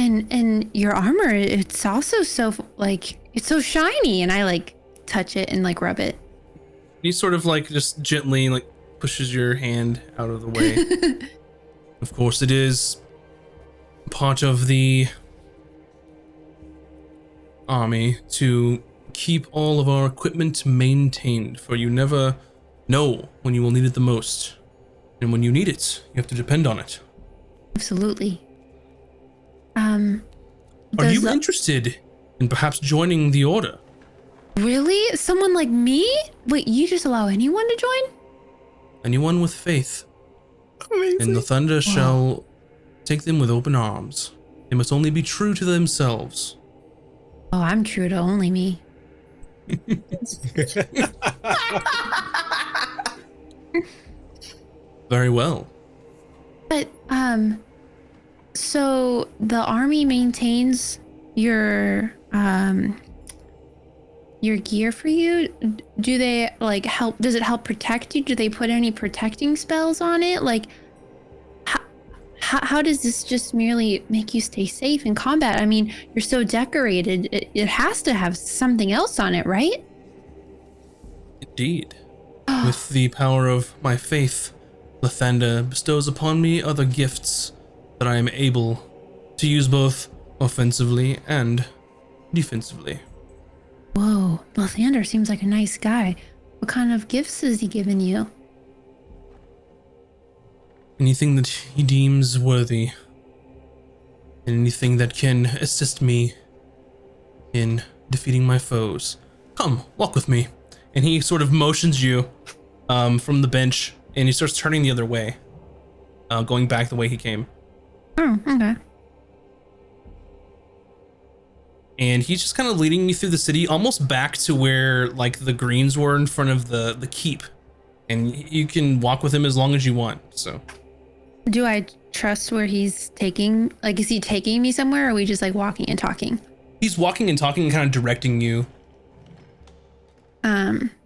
And your armor, it's also so like it's so shiny, and I like touch it and like rub it. He sort of like just gently like pushes your hand out of the way. Of course, it is part of the army to keep all of our equipment maintained, for you never know when you will need it the most. And when you need it, you have to depend on it. Absolutely. Are you interested in perhaps joining the order? Really? Someone like me? Wait, you just allow anyone to join? Anyone with faith. Amazing. And the thunder shall take them with open arms. They must only be true to themselves. Oh, I'm true to only me. Very well. But so the army maintains your gear for you? Do they like help? Does it help protect you? Do they put any protecting spells on it? Like how does this just merely make you stay safe in combat? I mean, you're so decorated. It has to have something else on it, right? Indeed. With the power of my faith, Lathander bestows upon me other gifts that I am able to use both offensively and defensively. Whoa, Lathander seems like a nice guy. What kind of gifts has he given you? Anything that he deems worthy, and anything that can assist me in defeating my foes. Come, walk with me. And he sort of motions you from the bench, and he starts turning the other way, going back the way he came. Oh, okay. And he's just kind of leading you through the city, almost back to where like the greens were in front of the keep. And you can walk with him as long as you want. So, Do I trust where he's taking? Like, is he taking me somewhere, or are we just like walking and talking? he's walking and talking and kind of directing you.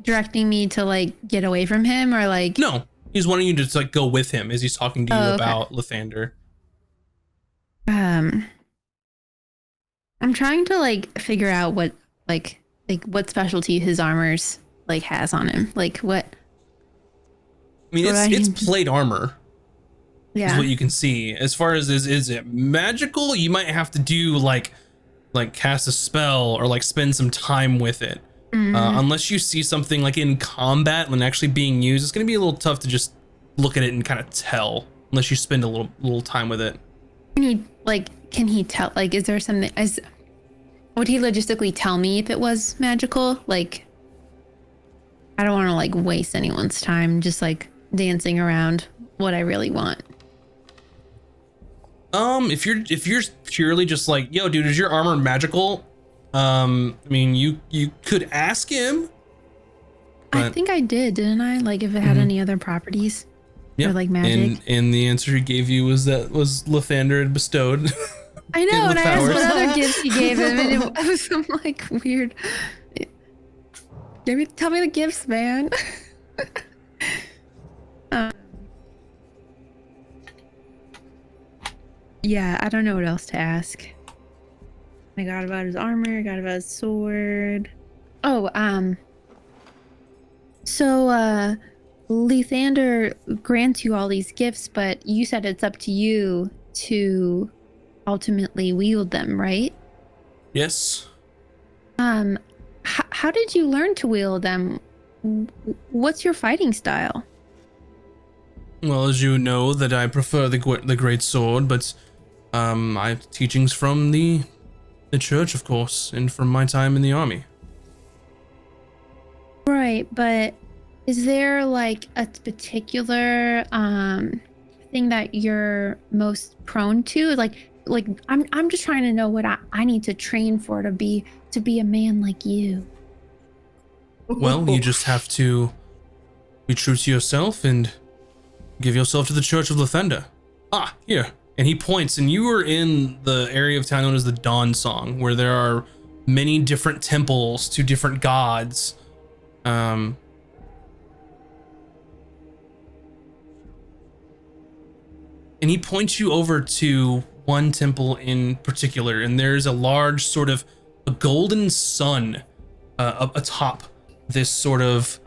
Directing me to like get away from him, or like? No, he's wanting you to like go with him as he's talking to you okay. about Lathander. I'm trying to like figure out what like what specialty his armor's like has on him. Like what? I mean, it's plate armor. Yeah. Is what you can see. As far as is it magical? You might have to do like cast a spell or like spend some time with it. Unless you see something like in combat when actually being used, it's going to be a little tough to just look at it and kind of tell unless you spend a little time with it. Can he tell, like, is there something, would he logistically tell me if it was magical? Like, I don't want to like waste anyone's time just like dancing around what I really want. If you're purely just like, yo, dude, is your armor magical? I mean, you could ask him. I think I did, didn't I? Like, if it had any other properties, yeah, or like magic. And the answer he gave you was Lathander had bestowed. I know, and I asked powers. what other gifts he gave him, and it was some like weird. Tell me the gifts, man. Yeah, I don't know what else to ask. I got about his armor, got about his sword. Oh, so Lathander grants you all these gifts, but you said it's up to you to ultimately wield them, right? Yes. How did you learn to wield them? What's your fighting style? Well, as you know, that I prefer the great sword, but I have teachings from the church, of course, and from my time in the army. Right, but is there like a particular thing that you're most prone to? Like I'm just trying to know what I need to train for to be a man like you. Well, you just have to be true to yourself and give yourself to the Church of Lathander. Ah, here. And he points, and you are in the area of town known as the Dawn Song, where there are many different temples to different gods. And he points you over to one temple in particular, and there's a large sort of a golden sun atop this sort of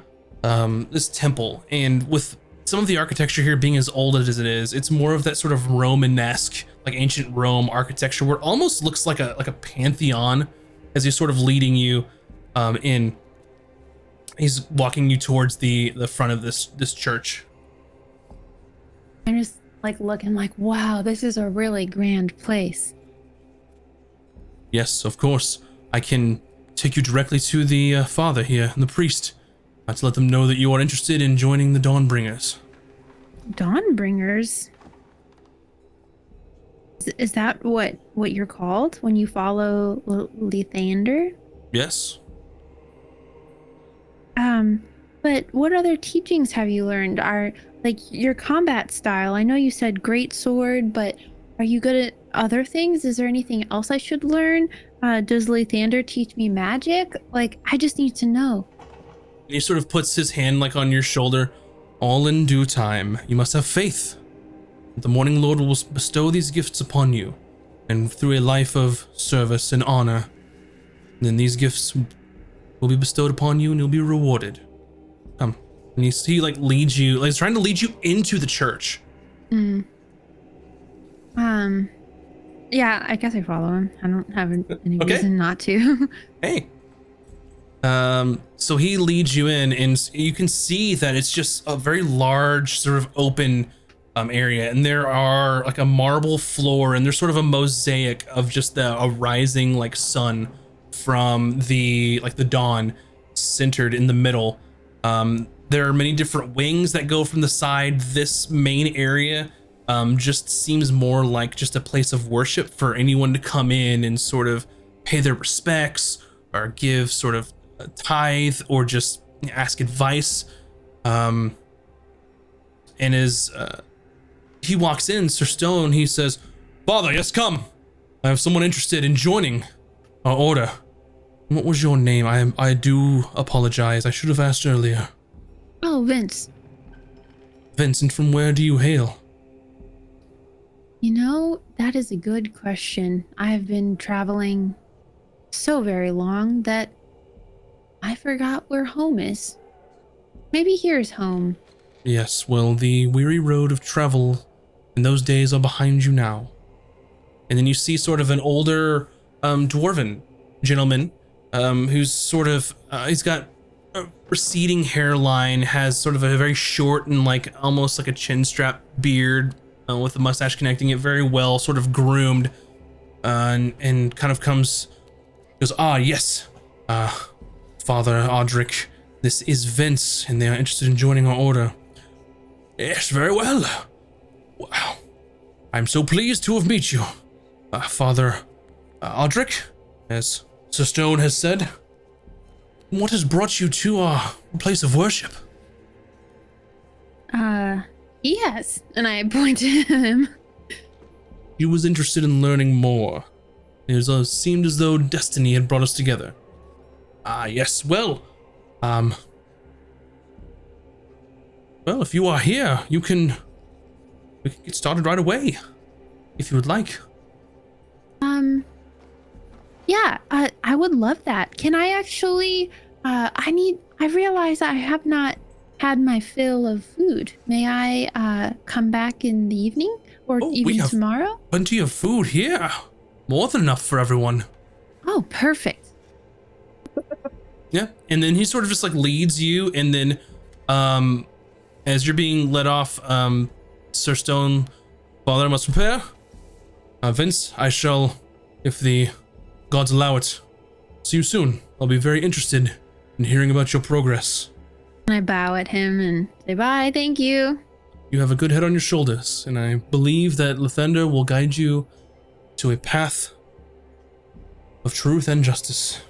this temple, and with some of the architecture here being as old as it is, it's more of that sort of Romanesque, like ancient Rome architecture, where it almost looks like a pantheon as he's sort of leading you in. He's walking you towards the front of this church. I'm just like looking like, wow, this is a really grand place. Yes, of course. I can take you directly to the father here, the priest, to let them know that you are interested in joining the Dawnbringers. Dawnbringers? Is that what you're called when you follow Lathander? Yes. But what other teachings have you learned? Are like your combat style? I know you said great sword, but are you good at other things? Is there anything else I should learn? Does Lathander teach me magic? Like, I just need to know. He sort of puts his hand like on your shoulder. All in due time. You must have faith. The Morning Lord will bestow these gifts upon you, and through a life of service and honor, then these gifts will be bestowed upon you, and you'll be rewarded. Come. And he like leads you, like he's trying to lead you into the church. Yeah, I guess I follow him. I don't have any Okay. reason not to. Hey. So he leads you in, and you can see that it's just a very large, sort of open area, and there are like a marble floor, and there's sort of a mosaic of just a rising like sun from the dawn centered in the middle. There are many different wings that go from the side. This main area just seems more like just a place of worship for anyone to come in and sort of pay their respects or give sort of a tithe or just ask advice. And as he walks in, Sir Stone, he says, "Father, yes, come. I have someone interested in joining our order." "What was your name? I do apologize. I should have asked earlier." Oh, Vince. "Vincent, from where do you hail?" You know, that is a good question. I've been traveling so very long that I forgot where home is. Maybe here's home. "Yes, well, the weary road of travel in those days are behind you now." And then you see sort of an older dwarven gentleman who's sort of, he's got a receding hairline, has sort of a very short and like almost like a chin strap beard with a mustache connecting it, very well sort of groomed, and kind of goes, "Ah, yes, Father Audric, this is Vince, and they are interested in joining our order." "Yes, very well. Wow. I'm so pleased to have met you, Father Audric, as Sir Stone has said. What has brought you to our place of worship?" Yes. And I pointed at him. He was interested in learning more. It seemed as though destiny had brought us together. "Ah, yes, well, if you are here, we can get started right away, if you would like." Yeah, I would love that. Can I actually, I realize I have not had my fill of food. May I, come back in the evening or Oh, we even have tomorrow? plenty of food here. More than enough for everyone. Oh, perfect. Yeah, and then he sort of just like leads you, and then as you're being led off, Sir Stone, "Father, I must prepare. Vince, I shall, if the gods allow it, see you soon. I'll be very interested in hearing about your progress." And I bow at him and say bye, thank you. You have a good head on your shoulders, and I believe that Lathander will guide you to a path of truth and justice.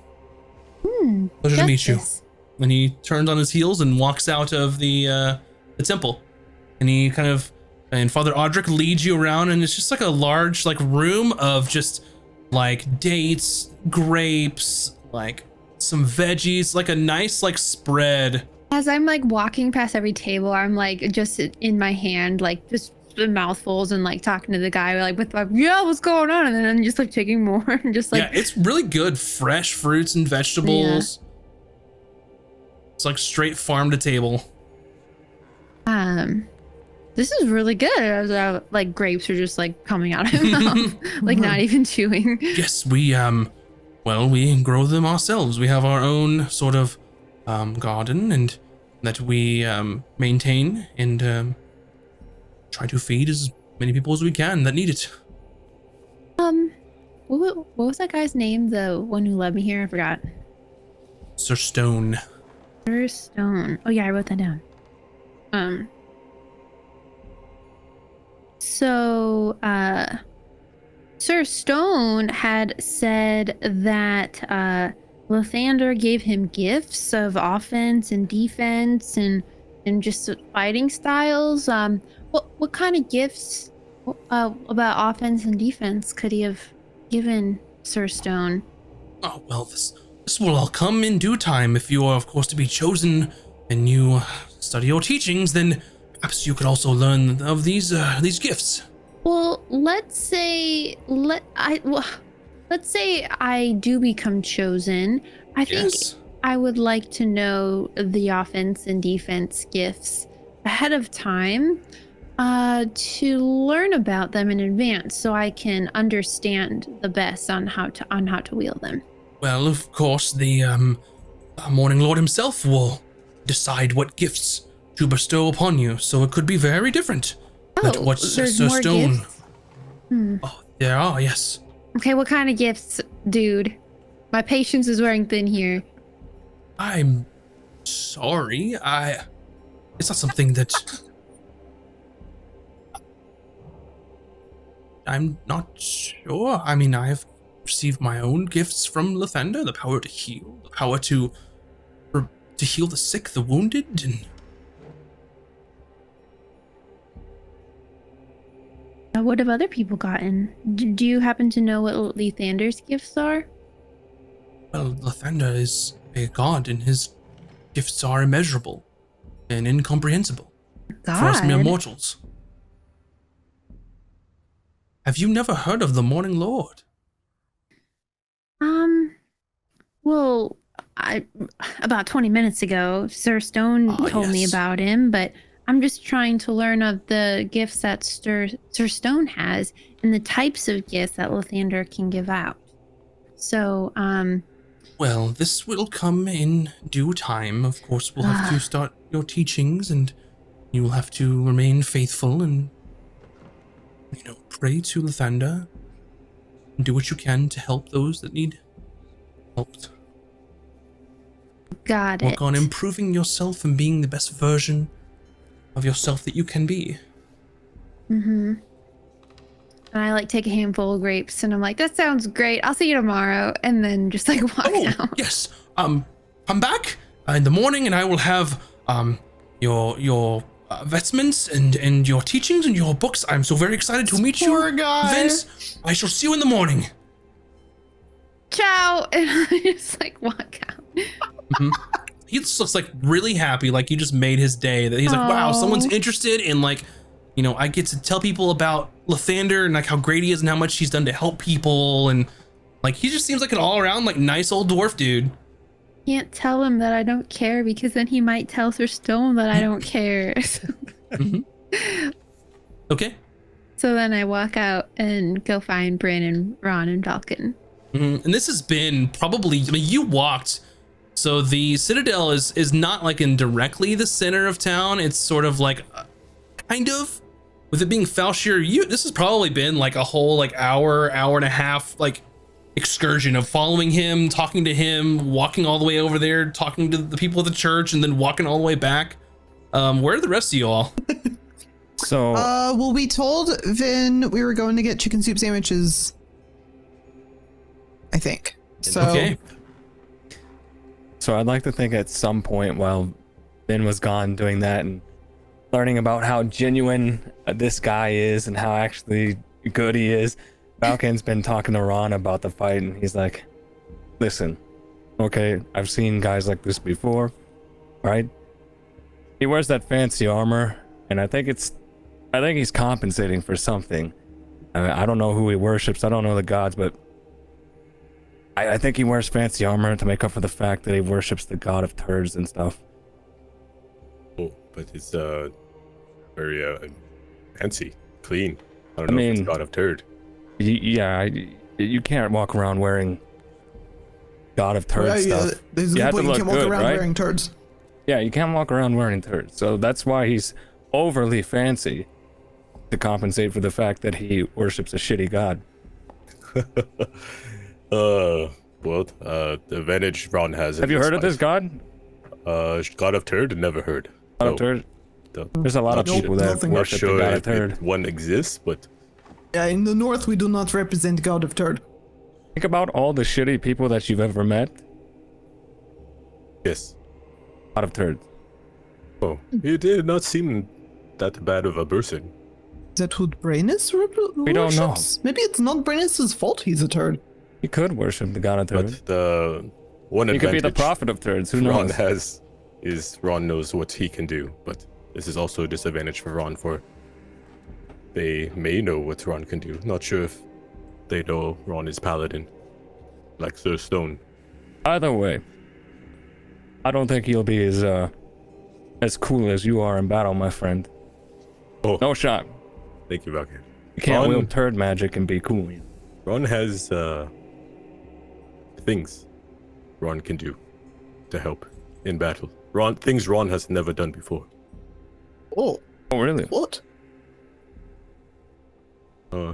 Pleasure to meet you. Justice. And he turns on his heels and walks out of the temple. And he and Father Audric leads you around, and it's just like a large like room of just like dates, grapes, like some veggies, like a nice like spread. As I'm like walking past every table, I'm like just in my hand, like just the mouthfuls and like talking to the guy like with like, yeah, what's going on? And then I'm just like taking more and just like, Yeah, it's really good. Fresh fruits and vegetables. Yeah. It's like straight farm to table. This is really good. Like grapes are just like coming out of my mouth, like not even chewing. Yes, we grow them ourselves. We have our own sort of garden and that we maintain and try to feed as many people as we can that need it. What was that guy's name? The one who led me here? I forgot. Sir Stone. Sir Stone. Oh yeah, I wrote that down. So, Sir Stone had said that Lathander gave him gifts of offense and defense and just fighting styles. What kind of gifts about offense and defense could he have given Sir Stone? Oh, well, this will all come in due time. If you are, of course, to be chosen and you study your teachings, then perhaps you could also learn of these gifts. Well, let's say I do become chosen. I think Yes. I would like to know the offense and defense gifts ahead of time. To learn about them in advance so I can understand the best on how to wield them. Well, of course, the Morning Lord himself will decide what gifts to bestow upon you, so it could be very different. But what there's Sir more Stone? gifts? Hmm. Oh, there are, yes. Okay, what kind of gifts, dude? My patience is wearing thin here. I'm sorry. It's not something that I'm not sure. I mean, I have received my own gifts from Lathander, the power to heal, the power to heal the sick, the wounded, and What have other people gotten? Do you happen to know what Lathander's gifts are? well, Lathander is a god, and his gifts are immeasurable and incomprehensible for us mere God. mortals. Have you never heard of the Morning Lord? Well, about 20 minutes ago, Sir Stone told me yes. about him, but I'm just trying to learn of the gifts that Sir Stone has and the types of gifts that Lathander can give out. So, Well, this will come in due time. Of course, we'll have to start your teachings, and you will have to remain faithful and, pray to Lathander and do what you can to help those that need helped. got it. Work on improving yourself and being the best version of yourself that you can be. Mm-hmm. And I take a handful of grapes and I'm like, that sounds great. I'll see you tomorrow. And then just walk out. Yes. Come back in the morning, and I will have your vestments and your teachings and your books. I'm so very excited to meet Poor you, guy. Vince. I shall see you in the morning. Ciao. And I just walk out. Mm-hmm. He just looks really happy, you just made his day. That he's wow, someone's interested in I get to tell people about Lathander and how great he is and how much he's done to help people, and he just seems like an all around nice old dwarf dude. Can't tell him that I don't care because then he might tell Sir Stone that I don't care. Mm-hmm. Okay. So then I walk out and go find Bryn and Ron and Falcon. Mm-hmm. And this has been probably, you walked. So the Citadel is not in directly the center of town. It's sort of kind of, with it being Falshire, this has probably been a whole hour and a half excursion of following him, talking to him, walking all the way over there, talking to the people of the church, and then walking all the way back. Where are the rest of you all? So well, we told Vin we were going to get chicken soup sandwiches, I think. So Okay. So I'd like to think at some point while Ben was gone doing that and learning about how genuine this guy is and how actually good he is, Falcon's been talking to Ron about the fight, and he's like, listen, okay, I've seen guys like this before, right? He wears that fancy armor, and I think he's compensating for something. I don't know who he worships, I don't know the gods, but I think he wears fancy armor to make up for the fact that he worships the god of turds and stuff. Oh, but it's very fancy, clean. I don't know if it's god of turd. Yeah, you can't walk around wearing god of turd stuff. Yeah, there's a You good have to point. You look can't walk good, around right? wearing turds. Yeah, you can't walk around wearing turds. So that's why he's overly fancy, to compensate for the fact that he worships a shitty god. Well, the advantage Ron has. Have you heard of this god? God of turd? Never heard. God of turd? There's a lot of Not people sure- that nothing. Not worship the sure god of if turd. one exists, but Yeah, in the north we do not represent God of Turd. Think about all the shitty people that you've ever met. yes. God of turd. Oh, he did not seem that bad of a person. Is that who Brainus We don't know. worships? Maybe it's not Brainus's fault he's a turd. He could worship the god of turd. But the one He could advantage be the prophet of turds. Who Ron knows? has is Ron knows what he can do, but this is also a disadvantage for Ron, for they may know what Ron can do. Not sure if they know Ron is paladin, like Sir Stone. Either way, I don't think he'll be as cool as you are in battle, my friend. Oh, No shot. thank you, Valkyrie. You can't Ron- wield turd magic and be cool. Ron has things Ron can do to help in battle. Things Ron has never done before. Oh, Oh, really? what?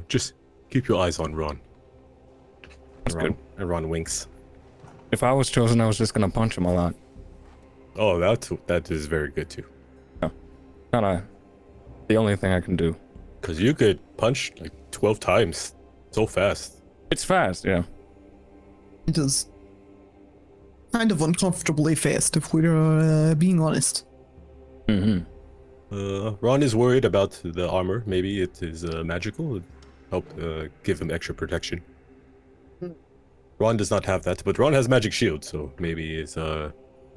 Just keep your eyes on Ron. That's Ron, good. and Ron winks. If I was chosen, I was just gonna punch him a lot. Oh, that is very good too. Kinda the only thing I can do. Because you could punch like 12 times so fast. It's fast, yeah. It is kind of uncomfortably fast, if we're being honest. Mm-hmm. Ron is worried about the armor. Maybe it is magical. It'd help give him extra protection. Ron does not have that, but Ron has magic shield, so maybe it's a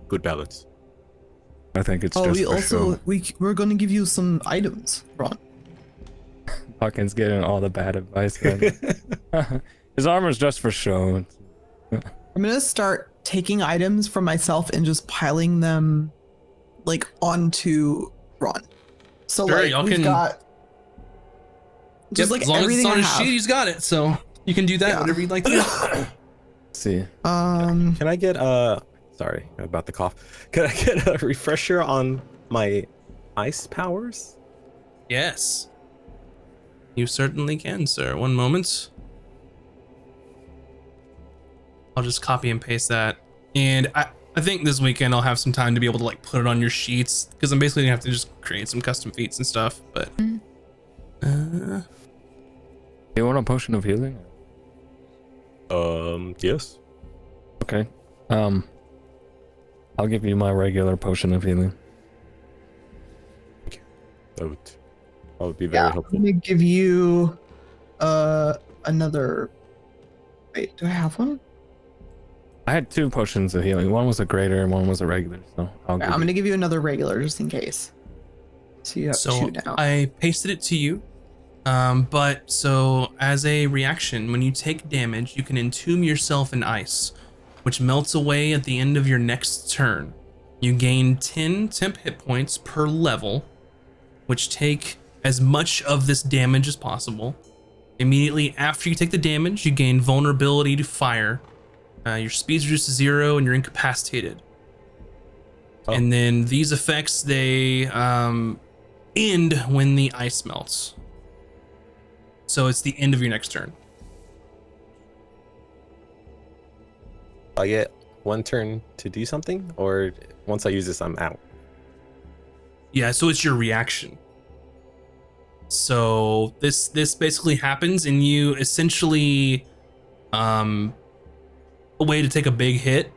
good balance. I think it's Oh, just we for also show. we're going to give you some items, Ron. Hawkins getting all the bad advice. Man. His armor's just for show. I'm gonna start taking items from myself and just piling them like onto Ron. So Sure, like y'all we've can- got just Yep, like as long as it's everything on I his have. sheet, he's got it. So you can do that, Yeah. whatever you'd like to do. Let's see. Can I get sorry about the cough. Can I get a refresher on my ice powers? Yes. You certainly can, sir. One moment. I'll just copy and paste that. And I think this weekend I'll have some time to be able to like put it on your sheets because I'm basically gonna have to just create some custom feats and stuff. But You want a potion of healing? Yes. Okay. I'll give you my regular potion of healing. That would be very I'm helpful. gonna give you another. Wait, do I have one? I had 2 potions of healing. One was a greater and one was a regular. So I'll Yeah, give I'm you. gonna give you another regular just in case. So you have so 2 now. I pasted it to you. But so as a reaction, when you take damage, you can entomb yourself in ice, which melts away at the end of your next turn. You gain 10 temp hit points per level, which take as much of this damage as possible. Immediately after you take the damage, you gain vulnerability to fire. Your speed's reduced to 0 and you're incapacitated. Oh. And then these effects, they end when the ice melts. So it's the end of your next turn. I get 1 turn to do something, or once I use this, I'm out. Yeah, so it's your reaction. So this basically happens and you essentially a way to take a big hit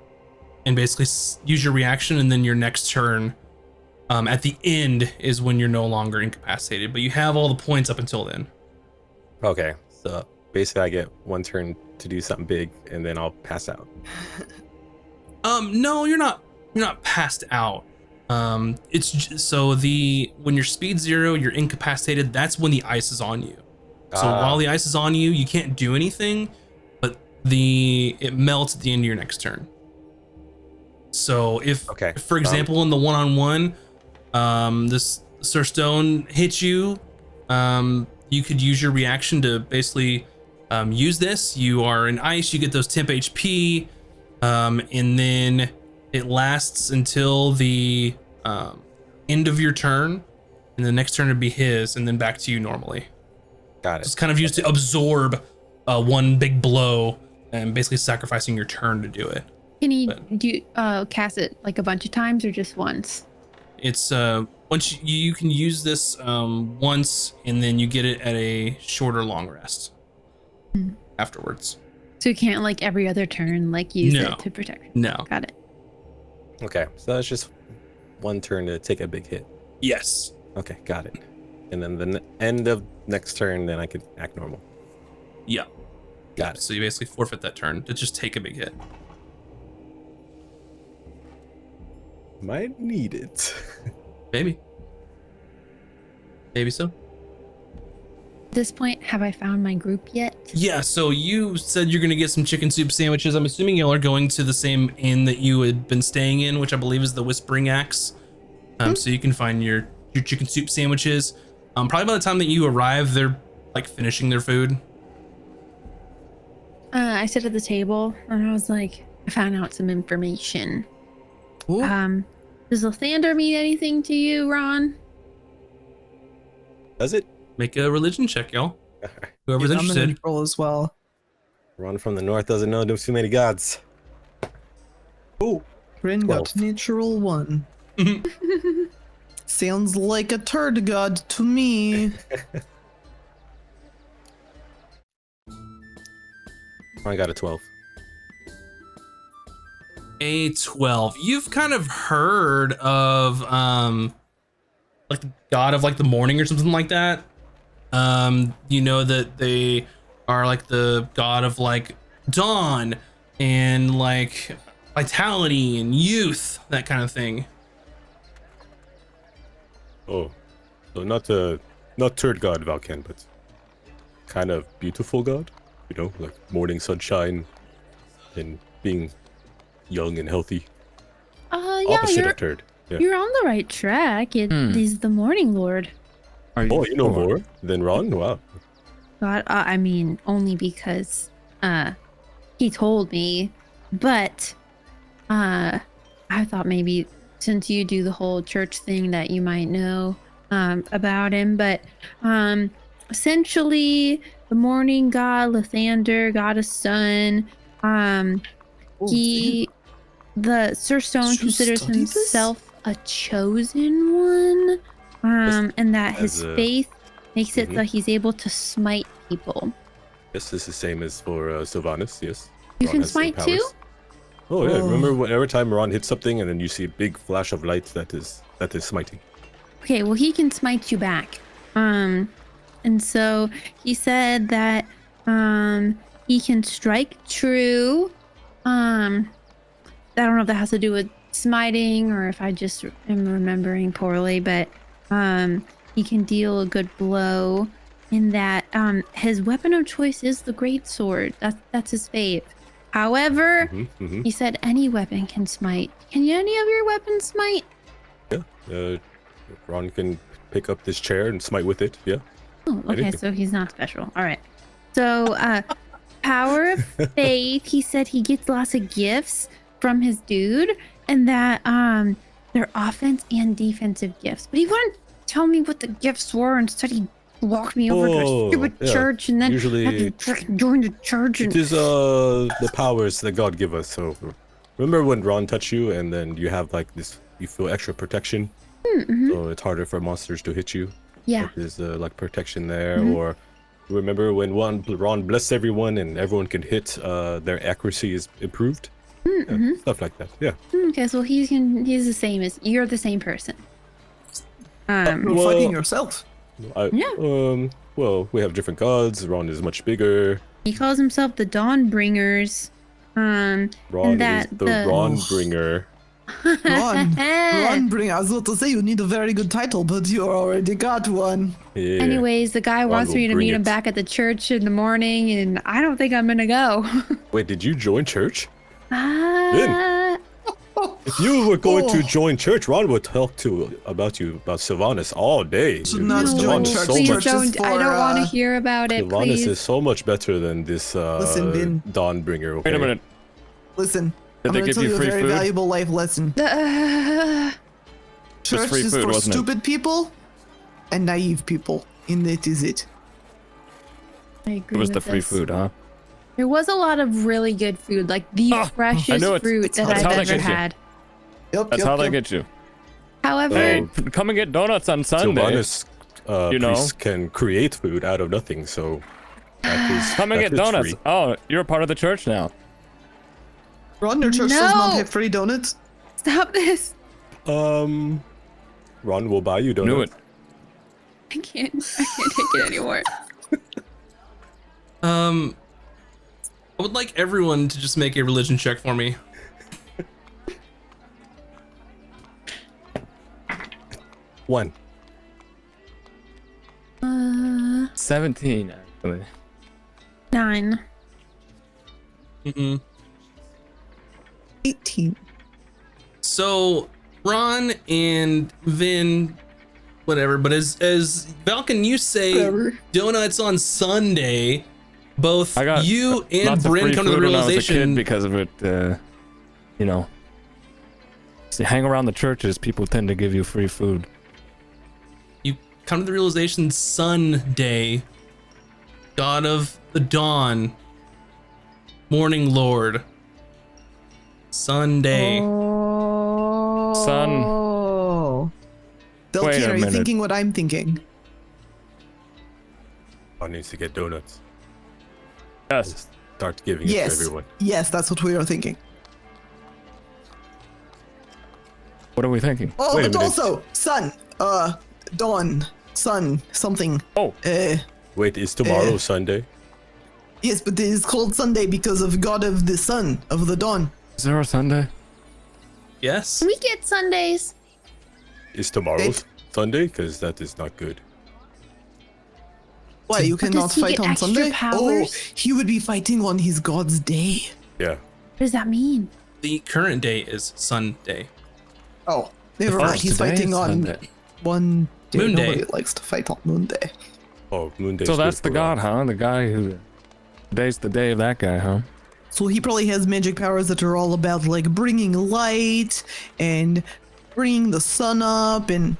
and basically use your reaction, and then your next turn at the end is when you're no longer incapacitated, but you have all the points up until then. Okay, so basically I get 1 turn to do something big, and then I'll pass out. No, you're not passed out. So when your speed's 0, you're incapacitated. That's when the ice is on you. So while the ice is on you, you can't do anything, but it melts at the end of your next turn. So if, for example, in the one-on-one, this Sir Stone hits you, you could use your reaction to basically use this. You are in ice, you get those temp HP, and then it lasts until the end of your turn, and the next turn would be his, and then back to you normally. Got it. It's kind of used to absorb one big blow and basically sacrificing your turn to do it. Can you cast it like a bunch of times or just once? It's once you can use this once, and then you get it at a shorter long rest afterwards. So you can't like every other turn like use No. it to protect. No. Got it. Okay, so that's just 1 turn to take a big hit. Yes. Okay, got it. And then the end of next turn, then I could act normal. Yeah. Got it. So you basically forfeit that turn to just take a big hit. Might need it. Maybe. Maybe so. At this point, have I found my group yet? Yeah, so you said you're gonna get some chicken soup sandwiches. I'm assuming y'all are going to the same inn that you had been staying in, which I believe is the Whispering Axe. So you can find your chicken soup sandwiches. Probably by the time that you arrive, they're like finishing their food. I sit at the table and I was like, I found out some information. Ooh. Does Lathander mean anything to you, Ron? Does it? Make a religion check, y'all. Whoever's I'm gonna interested. roll as well. Ron from the north doesn't know there's too many gods. Oh, Bryn got 12. natural 1. Sounds like a turd god to me. I got a 12. A 12. You've kind of heard of like the god of like the morning or something like that. You know that they are like the god of like dawn and like vitality and youth, that kind of thing. Oh, so not turd god Valken, but kind of beautiful god. You know, like morning sunshine and being young and healthy. Yeah, Opposite of turd. Yeah. you're on the right track. He's the Morning Lord. Are Oh, you know sure? more than Ron? Wow. God, I mean, only because he told me, but I thought maybe since you do the whole church thing that you might know about him. But essentially, the morning god, Lathander, god of sun, the Sir Stone Did you considers study this? himself a chosen one, and that his As a- faith makes it Mhm. that he's able to smite people. Yes, this is the same as for Sylvanas, yes. You Ron can has the smite powers. too? Oh yeah, Oh. remember every time Ron hits something and then you see a big flash of light that is smiting. Okay, well he can smite you back. And so he said that he can strike true. I don't know if that has to do with smiting or if I just am remembering poorly, but he can deal a good blow in that his weapon of choice is the great sword. That's his fave. However, he said any weapon can smite. Can any of your weapons smite? Ron can pick up this chair and smite with it. Yeah. Oh, okay, Anything. so he's not special. All right. So, power of faith. He said he gets lots of gifts from his dude, and that they're offense and defensive gifts. But he wouldn't tell me what the gifts were. Instead, he walked me over to a Oh, stupid yeah. church, and then Usually had to freaking join the church. And It is the powers that God give us. So remember when Ron touched you and then you have like this, you feel extra protection. So it's harder for monsters to hit you. yeah, There's like protection there. Or remember when Ron blessed everyone and everyone can hit, their accuracy is improved. Yeah, stuff like that. Yeah. okay. So he's the same as you're the same person. You're Well- fighting yourself. Yeah. Well, we have different gods. Ron is much bigger. He calls himself the Dawnbringers. Ron And that is the the- Ron bringer. Ron, bring. I was about to say you need a very good title, but you already got one. Yeah. Anyways, the guy wants will me to bring meet him it. back at the church in the morning, and I don't think I'm gonna go. Wait, did you join church? Ah, If you were going Oh. to join church, Ron would talk about Sylvanas all day. Should not no, join Sylvanas is church. so please much, Church is don't. I for, don't want to uh, hear about it, Sylvanas please. is so much better than this Listen, Vin. Dawnbringer. Okay? Wait a minute. Listen, Did I'm they going to give tell you you a free very food? valuable life lesson. Church free is food, for wasn't it? stupid people and naive people, and that is it. I It agree was the with free this. food, huh? There was a lot of really good food, like the I freshest knew it. fruit that That's I've how they ever get you. had. Yep, That's yep, how they yep. get you. However, Hey, come and get donuts on Sunday. Sylvanas You know. priests can create food out of nothing, so that is, Come and that get is donuts. free. Oh, you're a part of the church now. Ron, your church does not No. have free donuts. stop this. Ron will buy you donuts. Knew it. I can't take it anymore. I would like everyone to just make a religion check for me. One. 17, actually. 9. 18. So Ron and Vin, whatever. But as Falcon, you say Whatever. donuts on Sunday. Both I got you and lots of Bryn free come to the food when I was a realization kid because of it. You know, so you hang around the churches, people tend to give you free food. you come to the realization Sunday, God of the dawn, morning lord, Sunday. Sun. Oh. Wait Delkin, a are you minute. thinking what I'm thinking? Ron needs to get donuts. Yes. Start giving it to Yes. everyone. Yes, that's what we are thinking. What are we thinking? Oh, Wait a but minute. also, sun, dawn, sun, something. Oh, Wait, is tomorrow Sunday? Yes, but it is called Sunday because of God of the sun, of the dawn. is there a Sunday? Yes. We get Sundays. Is tomorrow It- Sunday? Because that is not good. Why, you But does cannot he fight get on extra Sunday? powers? Oh, he would be fighting on his God's day. Yeah. What does that mean? The current day is Sunday. Oh, never mind. First He's today fighting is on Sunday. one day. Moon day. Nobody likes to fight on Moon Day. Oh, Moon Day. So that's the god, huh? The guy who... Today's the day of that guy, huh? So he probably has magic powers that are all about like bringing light and bringing the sun up and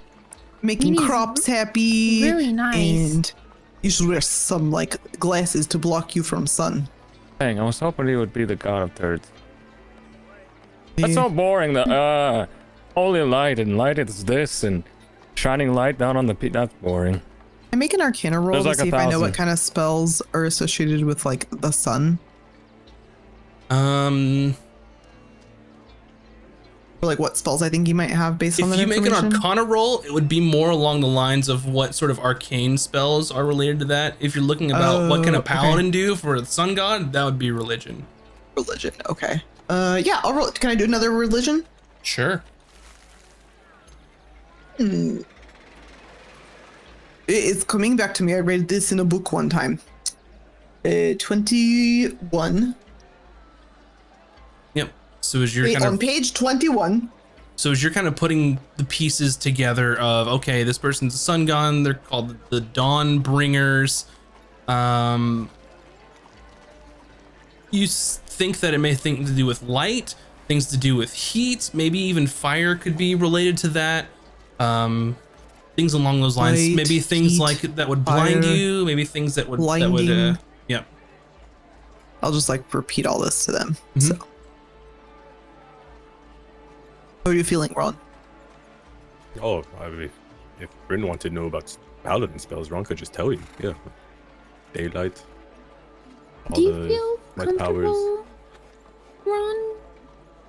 making He's crops happy. really nice. And you should wear some like glasses to block you from sun. Dang, I was hoping he would be the god of turds. That's Yeah. so boring. The holy light and light is this and shining light down on the that's boring. I make an Arcana roll There's to like see if I know 1,000. what kind of spells are associated with like the sun, or like what spells I think you might have based on If that you make an information. Arcana roll, it would be more along the lines of what sort of arcane spells are related to that. If you're looking about what can a Oh, okay. paladin do for the sun god, that would be religion. Religion. Okay. Yeah, I'll roll. Can I do another religion? Sure. It's coming back to me. I read this in a book one time. 21. Yep. So as you're Wait, kind on of page 21. so as you're kind of putting the pieces together of okay, this person's a sun god. They're called the Dawn Bringers. You think that it may have things to do with light, things to do with heat, maybe even fire could be related to that. Things along those lines. Light, Maybe things heat, like that would blind fire, you. Maybe things that would blinding. yep. I'll just like repeat all this to them. Mhm. So, how are you feeling, Ron? Oh, I mean, if Bryn wanted to know about paladin spells, Ron could just tell you. Yeah. Daylight. All Do you the feel light powers. comfortable, Ron,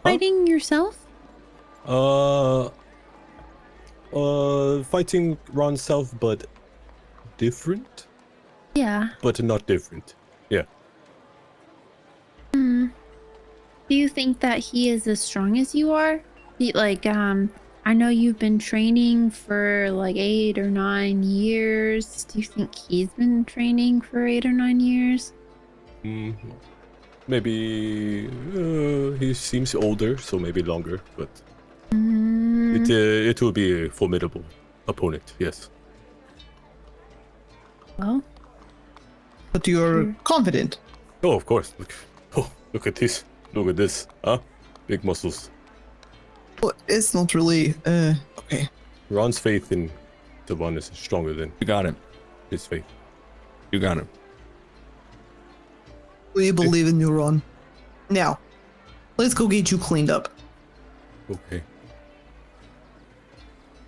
fighting yourself? Fighting Ron's self, but different? Yeah. But not different. Yeah. Do you think that he is as strong as you are? I know you've been training for like 8 or 9 years. Do you think he's been training for 8 or 9 years? Maybe he seems older, so maybe longer, but Mm, it will be a formidable opponent, yes. well, But you're Sure. confident. Oh, of course. Look at this. Look at this. Huh? Big muscles. Well, it's not really. Okay. Ron's faith in Devon is stronger than You got it. his faith. You got it. We believe in you, Ron. Now, let's go get you cleaned up. Okay.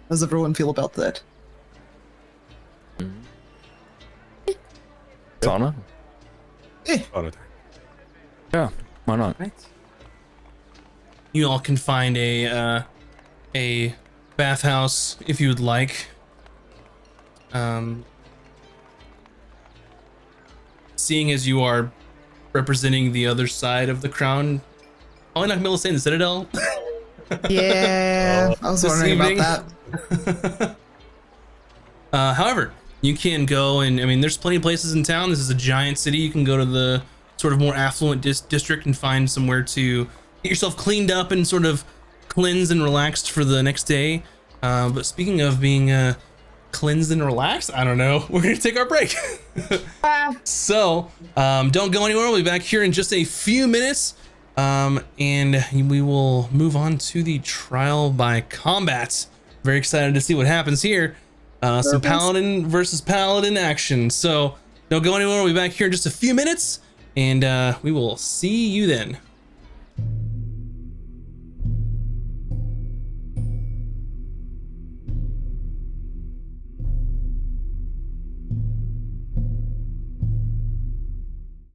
How does everyone feel about that? Sauna? On it. Yeah, why not? You all can find a bathhouse if you would like. Seeing as you are representing the other side of the crown, probably not gonna be able to stay in the Citadel. Yeah, I was This wondering evening. about that. However, you can go and I mean, there's plenty of places in town. This is a giant city. You can go to the sort of more affluent district and find somewhere to get yourself cleaned up and sort of cleansed and relaxed for the next day. But speaking of being cleansed and relaxed. I don't know. We're gonna take our break. So don't go anywhere. We'll be back here in just a few minutes. And we will move on to the trial by combat. Very excited to see what happens here. Some paladin versus paladin action. So don't go anywhere. We'll be back here in just a few minutes, and we will see you then.